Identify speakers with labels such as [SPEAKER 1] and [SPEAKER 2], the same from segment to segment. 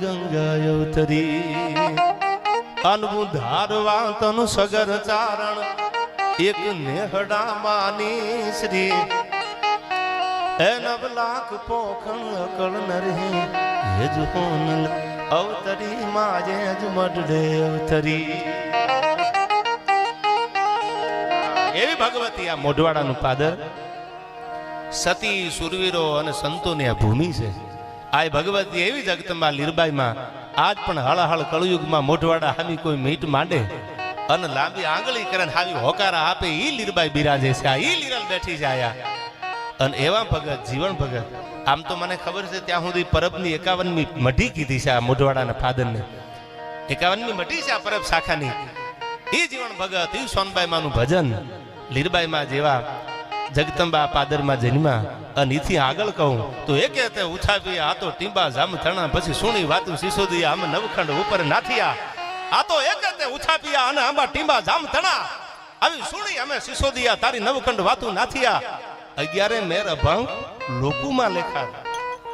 [SPEAKER 1] ગંગા અવતરી અનવું ધારવા તન સગર ચારણ એક નેહડા માની શ્રી એ નવ લાખ પોખણ અકળ નરહી હેજ હોનલ અવતરી માજે જ મડડે અવતરી એવી ભગવતી આ મોઢવાડાનું પાદર સતી સુરવીરો અને સંતોની આ ભૂમિ છે. આ ભગવતી એવી જગતમાં લીરબાઈમાં આજ પણ હળહળ કળયુગમાં મોઢવાડા હામી કોઈ મીટ માંડે અને લાંબી આંગળી કરે હાવી હોકારા આપે ઈ લીરબાઈ બિરાજે છે. આ ઈ લીરલ બેઠી છે આયા અને એવા ભગત જીવન ભગત. આમ તો મને ખબર છે ત્યાં સુધી પરબની 51મી મઢી કીધી છે આ મોઢવાડાના ફાધરને. 51મી મઢી છે આ પરબ શાખાની. એ જીવન ભગત એ સોનબાઈ માનું ભજન લીરબાઈ માં જેવા જગદંબા પાદરમાં જન્મા અને એથી આગળ કહું તો એકે તે ઉછાવી આ તો ટીંબા જામ થણા પછી સુણી વાતું સિસોદિયા આમ નવખંડ ઉપર નાથિયા આ તો એકે તે ઉછાપિયા અને આંબા ટીંબા જામ થણા આવી સુણી અમે સિસોદિયા તારી નવખંડ વાતું નાથિયા 11 મેર અભંગ લોકોમાં લેખા.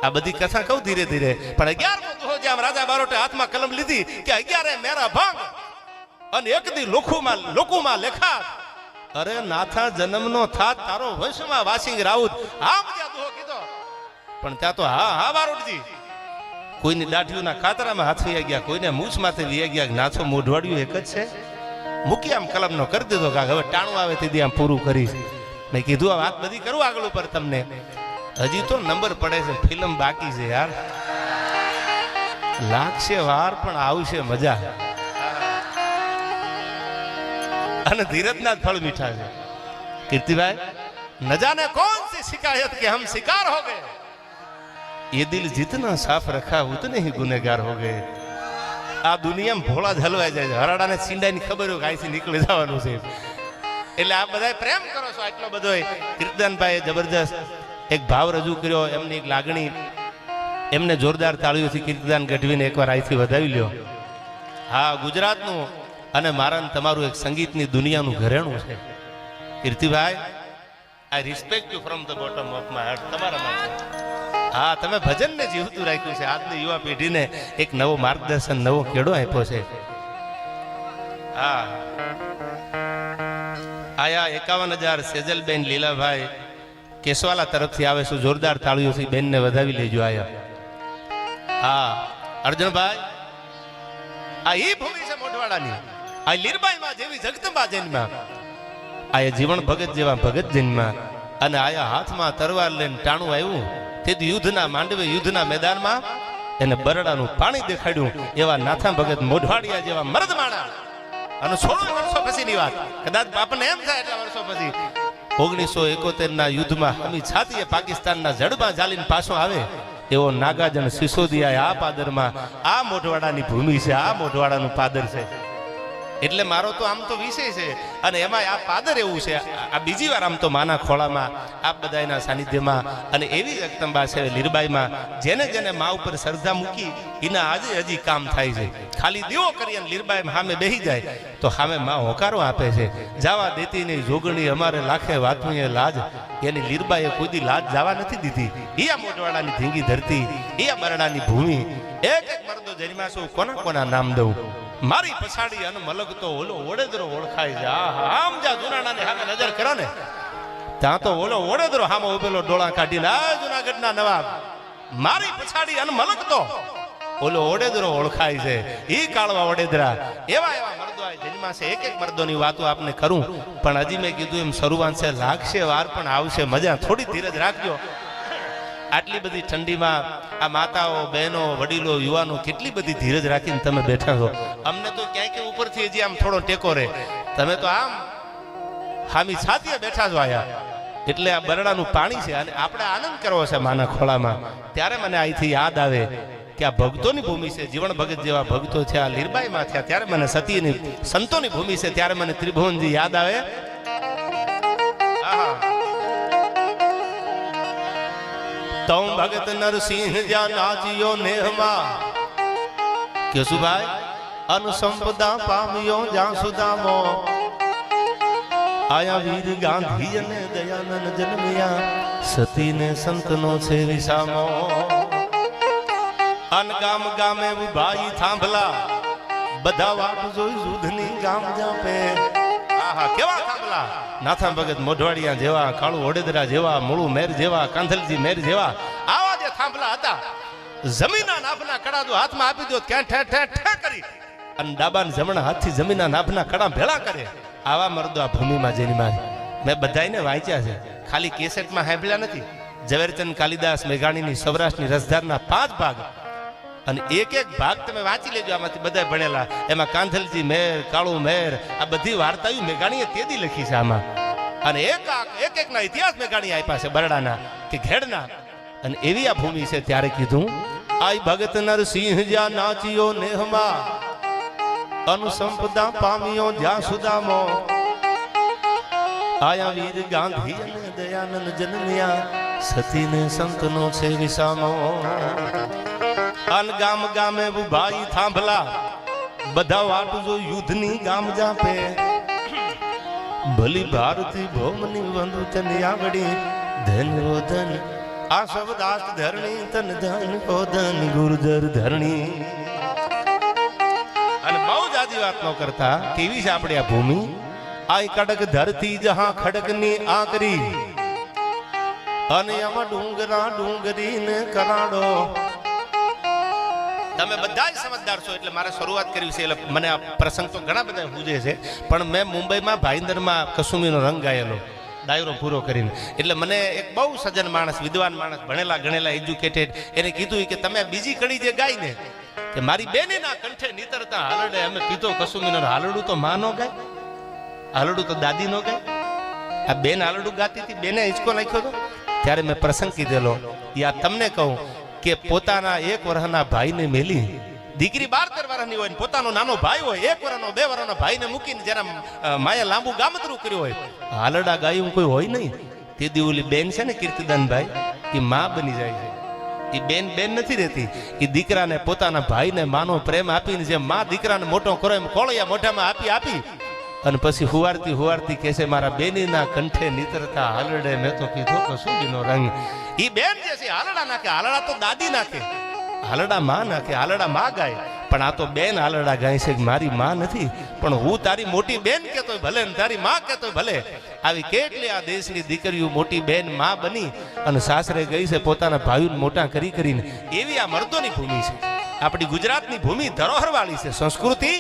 [SPEAKER 1] આ બધી કથા કહું ધીરે ધીરે પણ 11મો દોહો જેમ રાજા બારોટે હાથમાં કલમ લીધી કે 11 મેર અભંગ અને એક દી લોકોમાં લેખા. અરે નાથા જન્મનો થાત તારો વંશમાં વાસિંગ રાઉત આમ જ્યાં દોહો કીધો પણ ત્યાં તો હા બારોટજી કોઈની દાઢીઓના ખાતરામાં હાથ વહી ગયા, કોઈને મૂછ માથે વહી ગયા. નાથો મોઢવાડિયું એક જ છે. મૂકી આમ કલમનો કરી દીધો કે હવે ટાણું આવે તેથી આમ પૂરું કરીશ. મેં કીધું આ વાત બધી કરું આગળ ઉપર તમને. હજી તો નંબર પડે છે, ફિલ્મ બાકી છે યાર. લાગશે વાર પણ આવશે મજા અને ધીરજના ફળ મીઠા છે. કીર્તિભાઈ ન જાને कौन सी शिकायत के हम शिकार हो गए, ये दिल जितना साफ रखा उतने ही गुनेगार हो गए. આ દુનિયામાં ભોળા જ હલવાઈ જાય છે. હરાડાને છીંડાની ખબર હોય કે અહીંથી નીકળી જવાનું છે એટલે આ બધા પ્રેમ કરો છો આટલો બધો. કીર્તનભાઈએ જબરજસ્ત એક ભાવ રજૂ કર્યો, એમની એક લાગણી એમને જોરદાર તાળીઓથી કીર્તન ગઢવીને એકવાર અહીંથી વધાવી લ્યો. હા, ગુજરાતનું અને મારા તમારું એક સંગીતની દુનિયાનું ઘરેણું છે. કીર્તિભાઈ આઈ respect you from the bottom of my heart. તમારા માટે હા, તમે ભજનને જીવતું રાખ્યું છે. આજની યુવા પેઢીને એક નવો માર્ગદર્શન, નવો કેડો આપ્યો છે. હા, આયા 51,000 સેજલબેન લીલાભાઈ કેશવાલા તરફથી આવે છે. જોરદાર તાળીઓથી બેનને વધાવી લેજો. આયા હા અર્જુનભાઈ, આ ઈ ભૂમિ છે મોઢવાડાની. આ લીરબાઈમાં જેવી જગદંબા જન્મા, આયા જીવન ભગત જેવા ભગત જન્મા અને આયા હાથમાં તરવાર લઈને ટાણું આવ્યું તેથી યુદ્ધના માંડવે, યુદ્ધના મેદાનમાં એને બરડાનું પાણી દેખાડ્યું. એવા નાથા ભગત મોઢવાડિયા જેવા મર્દ માણા અને 16 વર્ષો પછીની વાત, કદાચ બાપને એમ થાય એટલા વર્ષો પછી 1971 ના યુદ્ધમાં હમી છાતીએ પાકિસ્તાનના જડમાં ચાલીને પાછો આવે એવો નાગાજન સિસોદિયા આ પાદરમાં, આ મોઢવાડાની ભૂમિ છે, આ મોઢવાડાનું પાદર છે. એટલે મારો તો આમ તો વિષય છે અને એમાં આ પાદર એવું છે. આ બીજી વાર આમ તો માના ખોળામાં આ બધાના સાનિધ્યમાં અને એવી જગદંબા છે લીરબાઈમાં જેને જેને મા ઉપર શ્રદ્ધા મૂકી એના આજે હજી કામ થાય છે. ખાલી દીવો કરી અને લીરબાઈ સામે બેસી જાય તો સામે મા હોકારો આપે છે. જાવા દેતી નહીં જોગણી અમારે લાખે વાતું એ લાજ, એની લીરબાઈએ કોઈ દી લાજ જવા નથી દીધી. એ આ મોઢવાડાની ધીંગી ધરતી, એ આ બરડાની ભૂમિ. એક એક મરદો જન્મ્યા છું, કોના કોના નામ દઉં. મારી પછાડી અને મલક તો ઓલો ઓડેદરો ઓળખાય છે. આમ જ્યાં જુનાણાની સામે નજર કરો ને ત્યાં તો ઓલો ઓડેદરો સામે ઉભેલો ડોળા કાઢીને આ જુનાગઢના નવાબ. મારી પછાડી અને મલક તો ઓલો ઓડેદરો ઓળખાય છે. ઈ કાળવા ઓડેદરા. એવા એવા મર્દો આ જન્મા છે. એક એક મર્દોની વાતો આપને કરું પણ હજી મેં કીધું એમ શરૂઆત છે. લાગશે વાર પણ આવશે મજા. થોડી ધીરજ રાખજો. આટલી બધી ઠંડીમાં આ માતાઓ, બહેનો, વડીલો, યુવાનો કેટલી બધી ધીરજ રાખીને તમે બેઠા છો. અમને તો ક્યાંક ઉપરથી હજી આમ થોડો ટેકો રહે. તમે તો આમ હામી છાતીએ બેઠા છો આયા. એટલે આ બરડાનું પાણી છે અને આપણે આનંદ કરવો છે માના ખોળામાં. ત્યારે મને અહીંથી યાદ આવે કે આ ભક્તોની ભૂમિ છે. જીવન ભગત જેવા ભક્તો છે આ લીરબાઈમાં થયા ત્યારે મને સતીની સંતોની ભૂમિ છે. ત્યારે મને ત્રિભુવનજી યાદ આવે. તમ ભગત નરસિંહ જ્યાં નાચ્યો નેહમાં કેશુભાઈ અનુસંપદા પામ્યો જ્યાં સુદામો. આયા વીર ગાંધી અને દયાનંદ જન્મ્યા સતીને સંતનો છે વિસામો. અન ગામ ગામે ભાઈ થાંભલા બધા વાટ જોઈ યુદ્ધની ગામ જાપે આહા કેવા થાંભલા નાથા ભગત મોઢવાડિયા જેવા કાળુ ઓડેદરા જેવા મૂળું મેર જેવા કાંધલજી મેર જેવા આવા જે થાંભલા હતા જમીનના નાભના કડા જો હાથમાં આપી દો ક્યાં ઠે ઠે ઠે કરી અને ડાબા ને જમણા હાથથી જમીનના નાભના કડા ભેળા કરે આવા મર્દો આ ભૂમિમાં જેની માં મેં બધાયને વાંચ્યા છે ખાલી કેસેટમાં સાંભળ્યા નથી ઝવેરચંદ કાલિદાસ મેઘાણીની સૌરાષ્ટ્રની રસધારના 5 ભાગ અને એક એક ભાગ તમે વાંચી લેજો આમાંથી બધા ભણેલા એમાં કાંધલજી મેર કાળુ મેર આ બધી વાર્તાઓ મેઘાણીએ તેદી લખી છે આમાં અને એક એકના ઇતિહાસ મેઘાણી આપ્યા છે બરડાના કે ઘેડના અને એવી આ ભૂમિ છે ત્યારે કીધું આઈ ભગત નરસિંહ જ્યાં નાચ્યો નેહમાં અનુસંપદા પામ્યો જ્યાં સુદામો આયા વીર ગાંધી અને દયાનંદ જનન્યા સતીને સંતનો છે વિસામો અન ગામ ગામે ભાઈ થાંભલા બધા વાટ જો યુદ્ધની ગામ જાપે ભલી ભારતી ભૌમની વંદુ ચનિયાવડી ધન ઓ ધન આ શબ્દાસ્ત ધરણી તન ધન ઓ ધન ગુરુજર ધરણી અને બહુ જાજી વાત ન કરતા કેવી છે આપણી આ ભૂમિ આઈ કડક ધરતી જહા ખડકની આકરી અને આમાં ડુંગરા ડુંગરી ને કરાડો તમે બધા જ સમજદાર છો એટલે મારે શરૂઆત કરવી છે એટલે મને આ પ્રસંગ તો ઘણા બધા પૂજે છે પણ મેં મુંબઈમાં ભાઈંદરમાં કસુમીનો રંગ ગાયેલો ડાયરો પૂરો કરીને એટલે મને એક બહુ સજ્જન માણસ વિદ્વાન માણસ ભણેલા ગણેલા એજ્યુકેટેડ એને કીધું કે તમે બીજી કડી જે ગાય ને કે મારી બેનીના કંઠે નીતરતા હાલડે અમે કીધો કસુમીનો હાલડું તો માં નો ગાય હાલડું તો દાદી નો ગાય આ બેન હાલડું ગાતી હતી બેને હિંચકો નાખ્યો હતો ત્યારે મેં પ્રસંગ કીધેલો યા તમને કહું કે પોતાના 1 વર્ષના ભાઈને મેલી દીકરી 12-13 વર્ષની હોય પોતાનો નાનો ભાઈ હોય 1 વર્ષનો 2 વર્ષનો ભાઈને મૂકીને જરા માયા લાંબુ ગામતરું કર્યું હોય હાલડા ગાયું કોઈ હોય નહીં તે દીવલી બેન છે ને કીર્તિદાનભાઈ એ માં બની જાય છે એ બેન નથી રહેતી એ દીકરાને પોતાના ભાઈને માનો પ્રેમ આપીને જે માં દીકરાને મોટો કરો એમ કોળિયા મોઢામાં આપી અને પછી હુવારતી કહે છે મારા બેનીના કંઠે નીતરતા હાલડે મેં તો કીધો કસુંબીનો રંગ ઈ બેન જે છે હાલડા નાખે હાલડા તો દાદી નાખે હાલડા માં નાખે હાલડા માં ગાય પણ આ તો બેન હાલડા ગાય છે મારી માં નથી પણ હું તારી મોટી બેન કહેતોય ભલે ને તારી માં કહેતોય ભલે આવી કેટલી આ દેશની દીકરીઓ મોટી બેન માં બની અને સાસરે ગઈ છે પોતાના ભાઈઓને મોટા કરીને એવી આ મર્દોની ભૂમિ છે આપણી ગુજરાતની ભૂમિ ધરોહરવાળી છે સંસ્કૃતિ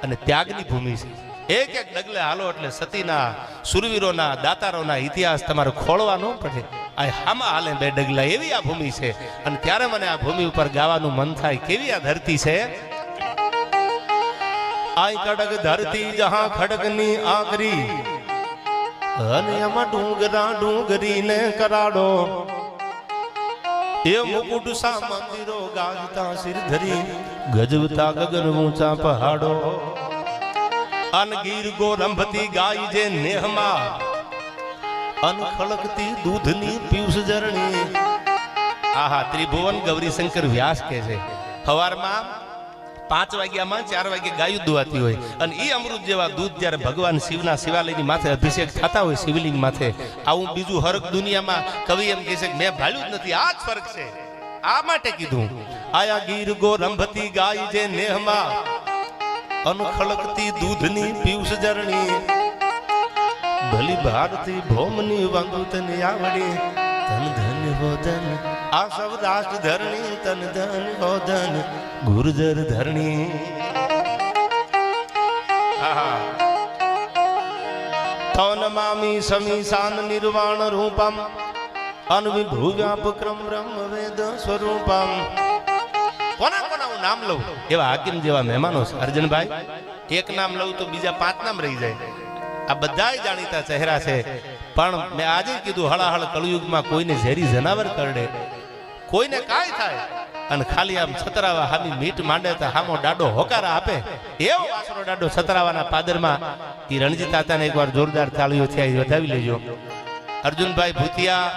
[SPEAKER 1] અને ત્યાગની ભૂમિ છે એક એક ડગલે હાલો એટલે સતીના સુરવીરોના દાતારોના ઇતિહાસ તમારે ખોળવા ન પડે આ હામાં હાલે 2 ડગલા એવી આ ભૂમિ છે અને ત્યારે મને આ ભૂમિ ઉપર ગાવાનું મન થાય કેવી આ ધરતી છે આઈ કડક ધરતી જહા ખડકની આકરી અને એમાં ડુંગરા ડુંગરી ને કરાડો એ મુકુટ સા મંદિરો ગાજતા સિર ધરી ગજવતા ગગન ઊંચા પહાડો અન ગીર ગોરંભતી ગાય જે નેહમાં અન ખળકતી દૂધની પિયુષ ઝરણી આહા ત્રિભુવન ગૌરીશંકર વ્યાસ કહે છે સવારમાં 5 વાગ્યામાં 4 વાગે ગાયું દુવાતી હોય અને ઈ અમૃત જેવા દૂધ જ્યારે ભગવાન શિવના શિવાલયની માથે અભિષેક થતા હોય શિવલિંગ માથે આવું બીજું હરક દુનિયામાં કવિ એમ કહે છે કે મેં ભાળ્યું જ નથી આ જ ફરક છે આ માટે કીધું આયા ગીર ગોરંભતી ગાય જે નેહમાં અનખળકતી દૂધની પિયુષ ઝરણી ભલી ભારતી ભૌમની વાંગુ તને આવડી તન ધન હો ધન આ શબ્દાસ્ત ધરણી તન ધન હો ધન ગુર્જર ધરણી તન મામી સમીશાન નિર્વાણ રૂપમ અનવિભુવ્યાપક્રમ બ્રહ્મ વેદ સ્વરૂપમ કોના હું નામ લઉં એવા હાકીમ જેવા મહેમાનો છે અર્જનભાઈ એક નામ લઉં તો બીજા 5 નામ રહી જાય આ બધા જાણીતા ચહેરા છે પણ મેં આજે કીધું હળાહળ કળયુગમાં કોઈને ઝેરી જનાવર કરડે કોઈને કાંઈ થાય અને ખાલી આમ છતરાવા હામી મીટ માંડે તો હામો ડાડો હોકારા આપે એવો વાસરો ડાડો છતરાવાના પાદરમાં એ રણજીત તાતાને એકવાર જોરદાર તાળીઓ થયા વધાવી લેજો અર્જુનભાઈ ભૂતિયા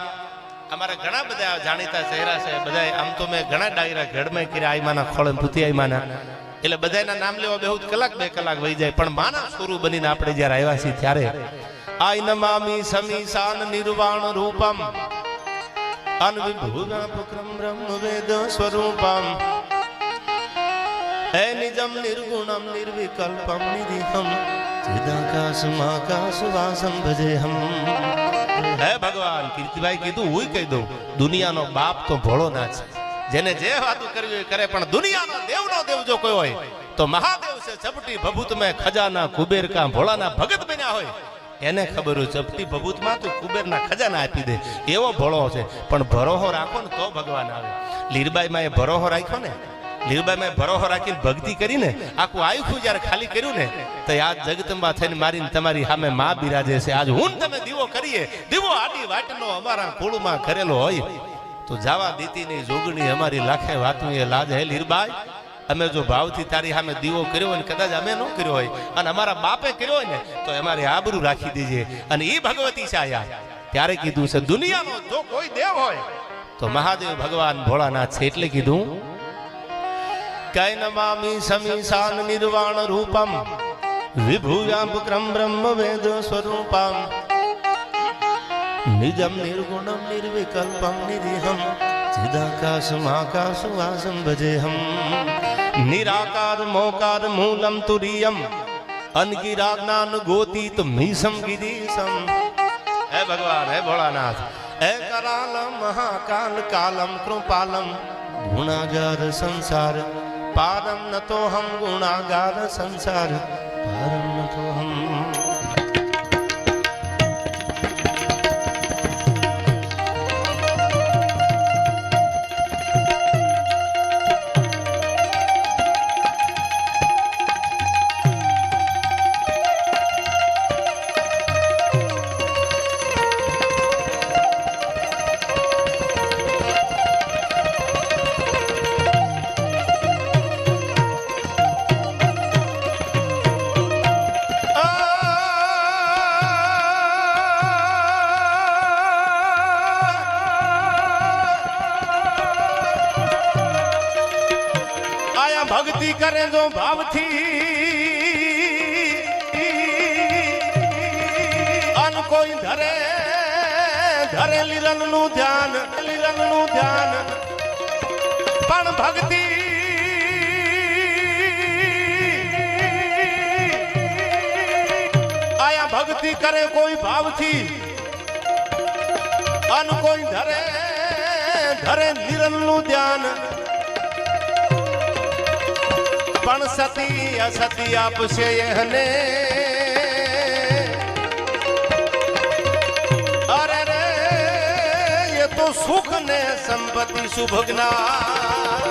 [SPEAKER 1] અમારા ઘણા બધા જાણીતા ચહેરા છે બધા આમ તો મેં ઘણા ડાયરા ઘડમાં કર્યા આઈમાના ખોળે ભૂતિયા આઈમાના એટલે બધાના નામ લેવા બેહુ કલાક 2 કલાક વહી જાય પણ માના સ્વરૂપ બનીને આપણે જ્યારે આવ્યા છીએ ત્યારે આઈ નમામી સમીશાન નિર્વાણ રૂપમ અનવિભુવ્યાપક્રમ બ્રહ્મ વેદ સ્વરૂપમ હે નિજમ નિર્ગુણમ નિર્વિકલ્પમ નિધિહમ ચિદાકાશમાકાશ વાસમ ભજેહમ. હે ભગવાન, કીર્તિભાઈ કીધું હું કહી દઉં, દુનિયાનો બાપ તો ભોળોનાથ છે. જેને જે વાતું કરવી હોય કરે, પણ દુનિયાનો દેવનો દેવ જો કોઈ હોય તો મહાદેવ છે. ચપટી ભભૂત મેં ખજાના કુબેર કા ભોળાના ભગત બન્યા હોય એને ખબર હોય ચપટી ભભૂતમાં તો કુબેરના ખજાના આપી દે એવો ભોળો છે. પણ ભરોહો રાખો ને તો ભગવાન આવે. લીરબાઈમાં એ ભરોહો રાખ્યો ને, લીરબાઈમાં ભરોહો રાખીને ભક્તિ કરીને આખું આયુખું જ્યારે ખાલી કર્યું ને, તો આ જગતમાં થઈને મારીને તમારી સામે માં બિરાજે છે. આજ હું તમે દીવો કરીએ, દીવો આડી વાટનો અમારા કુળમાં કરેલો હોય તો જાવા દીતી ની જોગણી અમારી લાખે વાતું એ લાજ. હે લીરબાઈ, અમે જો ભાવથી તારી સામે દીવો કર્યો હોય ને કદાચ અમે ન કર્યો હોય અને અમારા બાપે કર્યો હોય ને તો અમારી આબરૂ રાખી દેજે. અને એ ભગવતી છે આયા ત્યારે કીધું છે દુનિયાનો જો કોઈ દેવ હોય તો મહાદેવ ભગવાન ભોળાનાથ છે. એટલે કીધું કૈ નમામિ સમીશાન નિર્વાણ રૂપમ વિભુયામ બ્રહ્મ વેદ સ્વરૂપમ નિજમ નિર્ગુણમ નિર્વિકલ્પમ નિધિહમ ચિદાકાશમાકાશ વાસમ ભજેહમ. નિરાકાર મોકાર મૂલમ તુરિયમ અનગિરાજ્ઞાન ગોતીત મીસમ ગિરીશમ. હે ભગવાન, હે ભોળાનાથ, હે કરાલ મહાકાલ કાલમ કૃપાલમ ગુણાગાર સંસાર પારમ નતો હમ ગુણાગાર સંસાર પારમ નતો હમ. ભક્તિ કરે જો ભાવથી અન કોઈ ધરે ધરે લીરલ નું ધ્યાન, લીરલ નું ધ્યાન. પણ ભક્તિ આયા ભક્તિ કરે કોઈ ભાવથી અન કોઈ ધરે ધરે લીરલ નું ધ્યાન. પણ સતી અસતી આપશે એને અરે રે એ તો સુખ ને સંપત્તિ શુભ જ્ઞાન.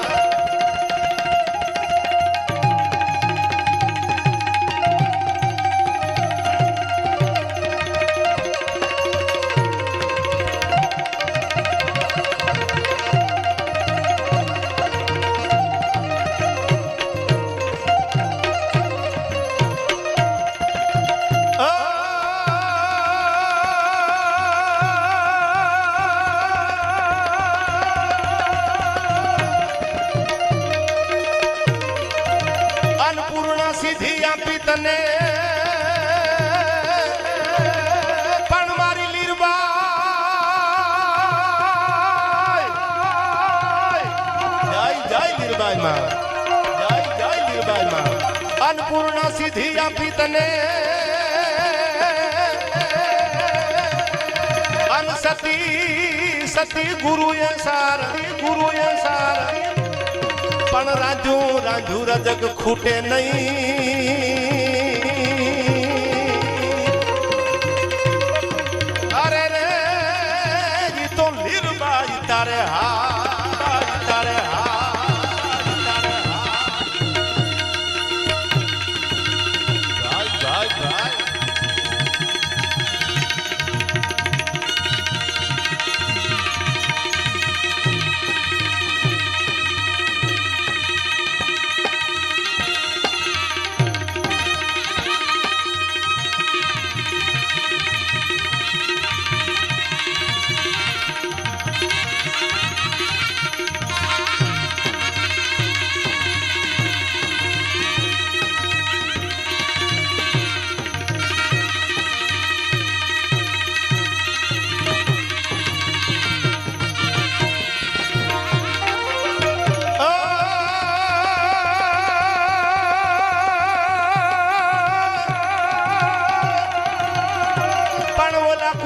[SPEAKER 1] સિદ્ધિ આપી તને પણ મારી લીરબાઈ જય જય લીરબાઈ માં, જય જય લીરબાઈ માં. અન્નપૂર્ણા સિદ્ધિ આપી તને અન સતી સતી ગુરુએ સાર, ગુરુએ સાર. પણ રાજુ રાજુ રજગ ખૂટે નહીં. અરે રે ઈ તો લીરબાઈ તારે હા, તારે હા, તારે હા. ભાઈ ભાઈ ભાઈ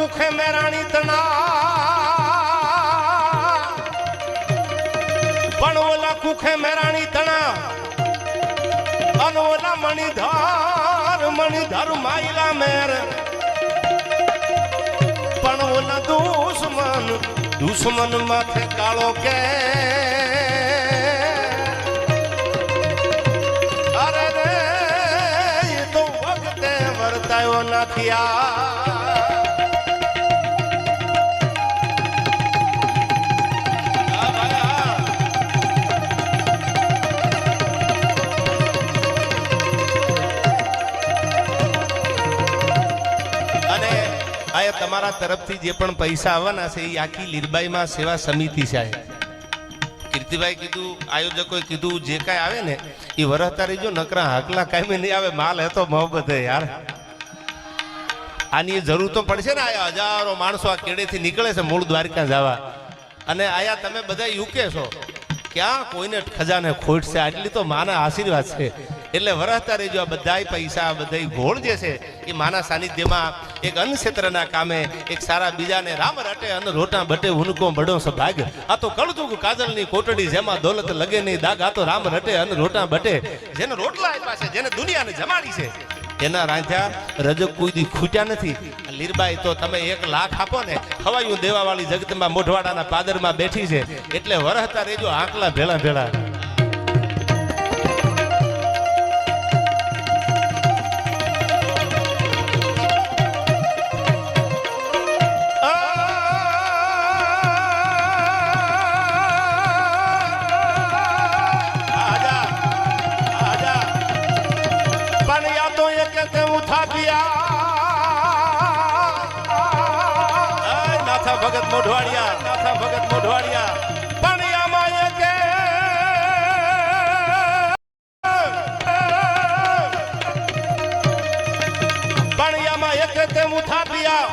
[SPEAKER 1] કુખે મેરાણી તણા પણ ઓલા કુખે મેરાણી તણા અને ઓલા મણિધર માયલા મેર પણ ઓલા દુશ્મન માથે કાળો કે અરે રે એ તો વખતે વર્તાયો નથી તમારા તરફથી જે પણ પૈસા આવવાના છે એ આખી લીરબાઈમાં સેવા સમિતિ છે. કીર્તિભાઈ કીધું, આયોજકોએ કીધું જે કાંઈ આવે ને એ વરસતા રહીજો, નકરા હાકલા કાંઈ નહીં આવે. માલ હે તો મોહબ્બત હે યાર. આની જરૂર તો પડશે ને. આયા હજારો માણસો આ કેડેથી નીકળે છે મૂળ દ્વારકા જવા, અને આયા તમે બધા યુકે છો, ક્યાં કોઈને ખજાને ખોટ છે. આટલી તો માના આશીર્વાદ છે. એટલે વરસતા રહેજો. આ બધાય પૈસા, બધાય ગોળ જે છે એ માના સાનિધ્યમાં એક અન્ન ક્ષેત્રના કામે, એક સારા બીજાને રામ રટે અન્ન રોટા બટે ઉનકો બડો સભાગ. આ તો કળજુગ કાજલની કોટડી, જેમાં દોલત લગે નહીં દાગ. આ તો રામ રટે અન્ન રોટા બટે. જેને રોટલા આપ્યા છે, જેને દુનિયાને જમાડી છે, એના રાંધ્યા રજક કોઈ દી ખૂટ્યા નથી. લીરબાઈ તો તમે 1 લાખ આપો ને, ખવાયું દેવાવાળી જગતમાં મોઢવાડાના પાદરમાં બેઠી છે. એટલે વરસતા રહેજો આંકલા ભેળા ભેળા. ભગત મોઢવાડિયા પણિયામાં એકે તે મુથાપિયા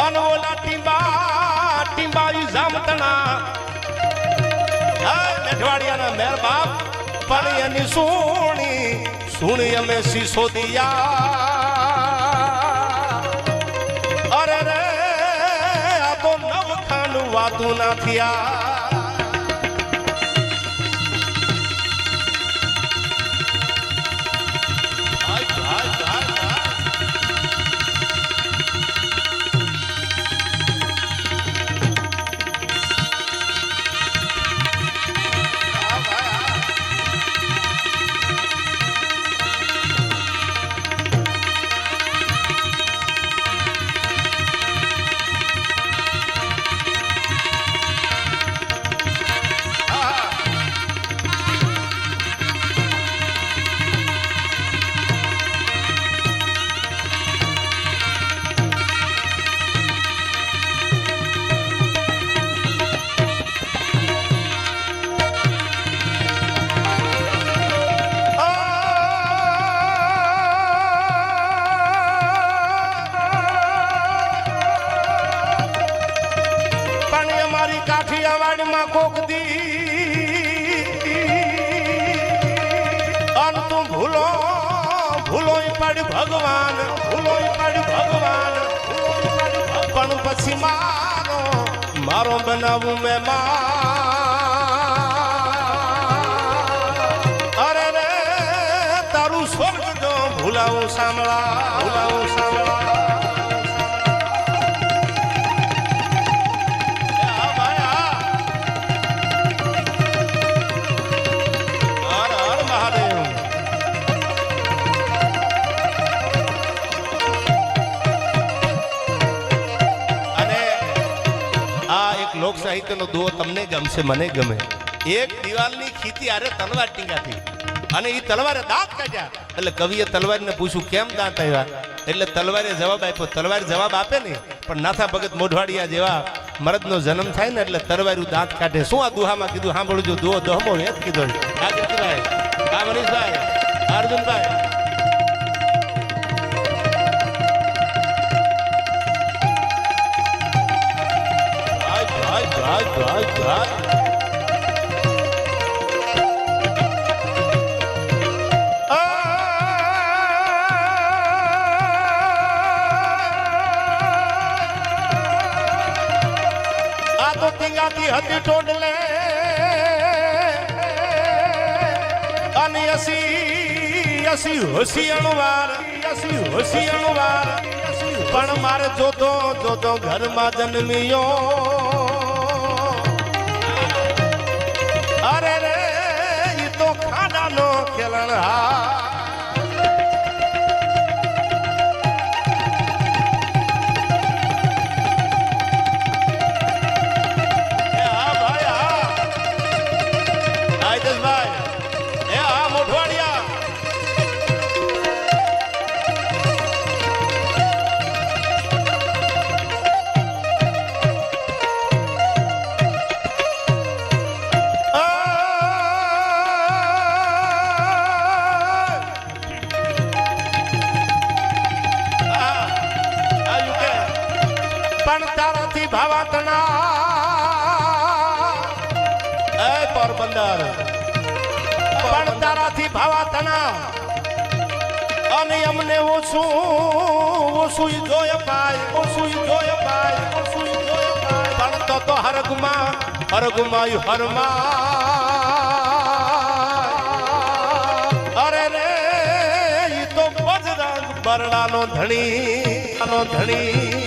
[SPEAKER 1] અને ઓલા ટીંબા જામતણા મેઢવાડિયાના મેર બાપ પણ એની સુણી અમે સિસોદિયા. અરે રે વાતું ના થયા. કાઠિયાવાડમાં કોક દી અન તું ભૂલો પડ ભગવાન, પણ પછી મારો બનાવું મહેમાન. અરે રે તારું સ્વર્ગ જો ભૂલાવું સાંભળા. લોક સાહિત્યનો દુઓ તમને ગમશે, મને ગમે. એક દિવાલની ખીતી આરે તલવાર ટીંગાથી, અને એ તલવારે દાંત કાઢ્યા. એટલે કવિએ તલવારને પૂછ્યું કેમ દાંત આવ્યા? એટલે તલવારે જવાબ આપ્યો. તલવાર જવાબ આપે ને, પણ નાથા ભગત મોઢવાડિયા જેવા મરદનો જન્મ થાય ને એટલે તલવારું દાંત કાઢે. શું આ દુહામાં કીધું સાંભળજો. દુઓ દોહમો વેદ કીધો. આ મનીષભાઈ, અર્જુનભાઈ, હાટી ટોડલે અને અસી હોશિયાર પણ મારે જોતો ઘરમાં જન્મિયો અરે રે ઈ તો ખાડાનો ખેલણહાર પોરબંદર પણ તારાથી ભાવા તણા અને અમને ઓછું જોય પાય પણ તો હરગુમાં અરે રે ઈ તો બજરાગ બરડાનો ધણી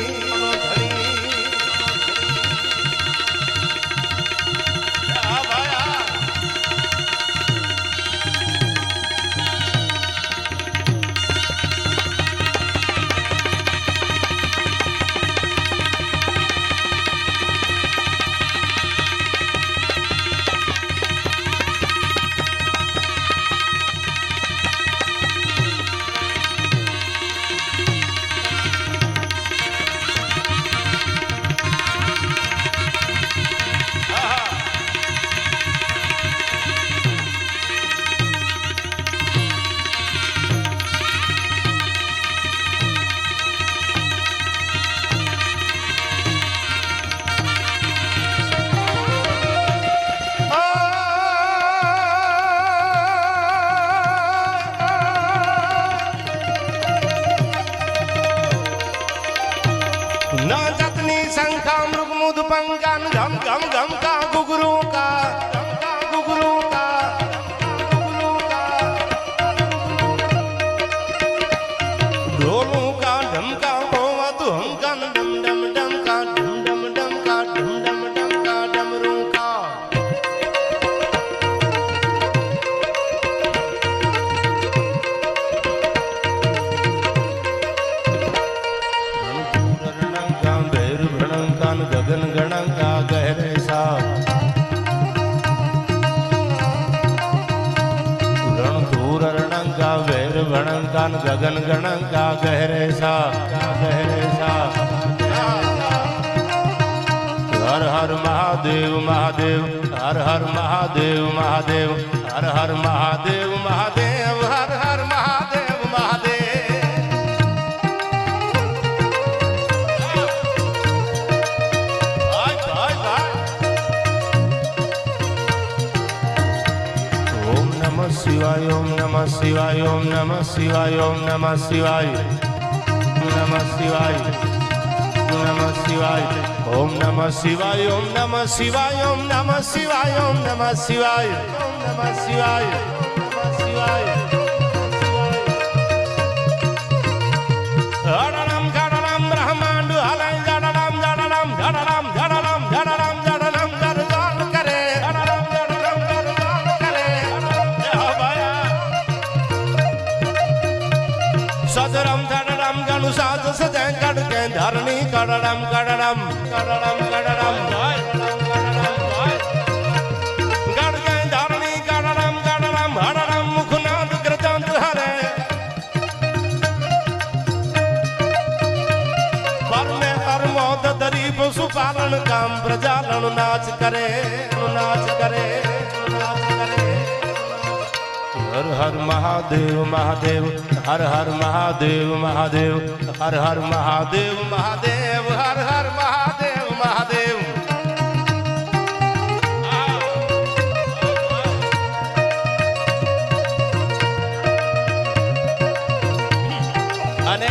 [SPEAKER 1] शंखा मृगमुद पंगान घम घम घम का गुगरू का ढोलू का ढमका होवा तू हमका डम डम डम का डम डम डम का डम डम डम का डमरू का गगन गणंका गहरे सा रणधूर रणंका वैर भणंका गगन गणंका गहरे सा हर हर महादेव महादेव हर हर महादेव महादेव हर हर महादेव महादेव हर हर महादेव महादेव शिवाय ओम नमः शिवाय ओम नमः शिवाय ओम नमः शिवाय नमः शिवाय नमः शिवाय ओम नमः शिवाय ओम नमः शिवाय ओम नमः शिवाय ओम नमः शिवाय ओम नमः शिवाय नमः शिवाय हरनाम गणनाम ब्रह्मांड हलय गणनाम गणनाम गणनाम गणनाम गणनाम गणनाम गणनाम करे गणनाम गणनाम गणनाम करे सदरम धड़रम गणु साज सजय गण के धरणी गणरम गणरम गणरम गणरम गण के धरणी गणरम गणरम हररम मुखनाद ग्रजंत हरे पर में हर मौत दरी पशु पालन काम प्रजालन नाच करे नाच करे नाच करे हर हर महादेव महादेव हर हर महादेव महादेव हर हर महादेव महादेव हर हर महादेव महादेव અને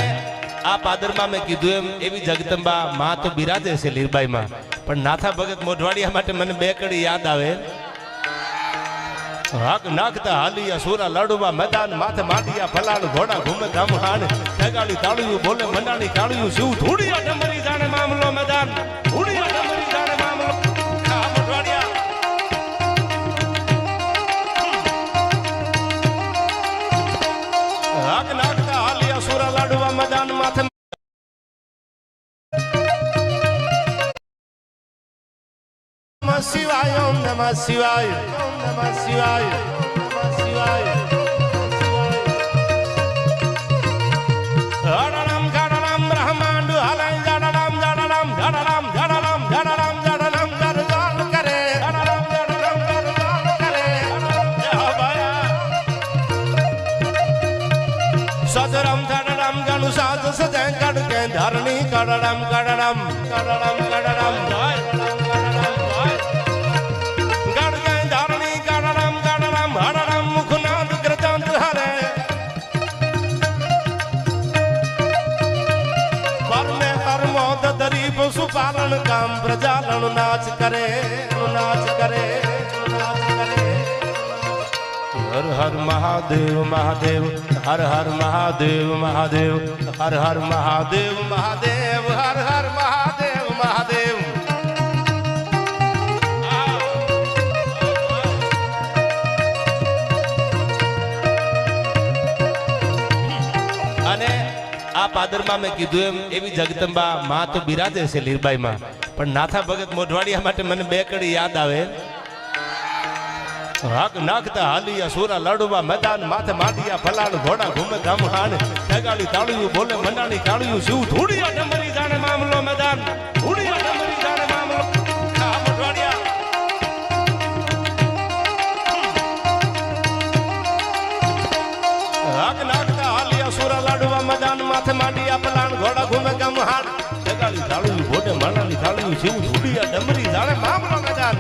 [SPEAKER 1] આ પાદરમાં મેં કીધું એમ એવી જગદંબા માં તો બિરાજે છે લીરબાઈમાં પણ નાથા ભગત મોઢવાડિયા માટે મને બે કડી યાદ આવે. હાક નાખતા હાલિયા સુરા લડવા મેદાન માથે માંડિયા ફલાણ ઘોડા ઘૂમે ધામહાણ ઠગાડી તાળિયું બોલે મંડાણી કાળિયું શિવ ધૂડિયા ડમરી જાણે મામલો મેદાન ધૂડિયા ડમરી જાણે મામલો આ મોઢવાડિયા. હાક નાખતા હાલિયા સુરા લડવા મેદાન માથે શિવાય ઓમ નમઃ શિવાય ઓમ નમઃ શિવાય નમઃ શિવાય. હરરામ ગાડારામ બ્રહ્માંડ હલાય ગાડારામ ગાડારામ ગાડારામ ગાડારામ ગાડારામ ગાડારામ ગાડારામ કરે ગાડારામ ગાડારામ ગાડારામ કરે જય ભાયા સદરામ ગાડારામ ગાડુ સાજ સજે ગાડ કે ધરણી ગાડારામ ગાડારામ ગાડારામ ગાડારામ પશુપાલન કામ પ્રજાલન નાચ કરે નાચ કરે નાચ કરે. હર હર મહાદેવ મહાદેવ હર હર મહાદેવ મહાદેવ હર હર મહાદેવ મહાદેવ હર હર મહાદેવ મહાદેવ. અને આ પાદરમાં મેં કીધું એમ એવી જગદંબા માં તો બિરાજે છે લીરબાઈમાં, પણ નાથા ભગત મોઢવાડિયા માટે મને બે કડી યાદ આવે. હાક નાખતા હાલિયા સુરા લડવા મેદાન માથે માંડિયા ફલાણ ઘોડા ઘૂમે ધામહાણ ઠગાડી તાળિયું બોલે મંડાણી કાળિયું શિવ ધૂડિયા ડમરી જાણે મામલો મેદાન ધૂડિયા ડમરી જાણે મામલો આ મોઢવાડિયા. હાક નાખતા હાલિયા સુરા લડવા મેદાન માથે માંડિયા ફલાણ ઘોડા ઘૂમે ધામહાણ ઠગાડી તાળિયું બોલે મંડાણી કાળિયું શિવ ધૂડિયા ડમરી જાણે મામલો મેદાન.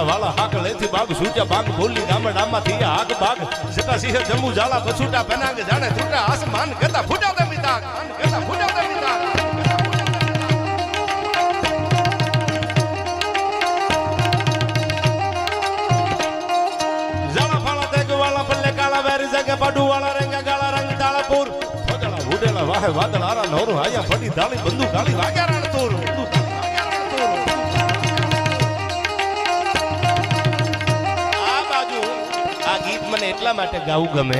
[SPEAKER 1] વાલા હાક લેથી બાગ સૂજા બાગ બોલી ગામડામાં થયા હાક બાગ સકા સિંહ જંબુ ઝાલા પછુટા પનાગ જાણે તૂટા આસમાન ગતા ફૂટા દે મિતા ગતા ફૂટા દે મિતા. ઝાલા ફાળા તેગ વાળા પલ્લે કાળા વેરી જગે પાડુ વાળા રંગા ગાળા રંગ તાળાપુર ફોજળા ઉડેલા વાહે વાદળ આરા નોરું આયા ફડી ધાળી બંદુ કાળી વાગ્યા રણ તૂર. મને એટલા માટે ગાવું ગમે.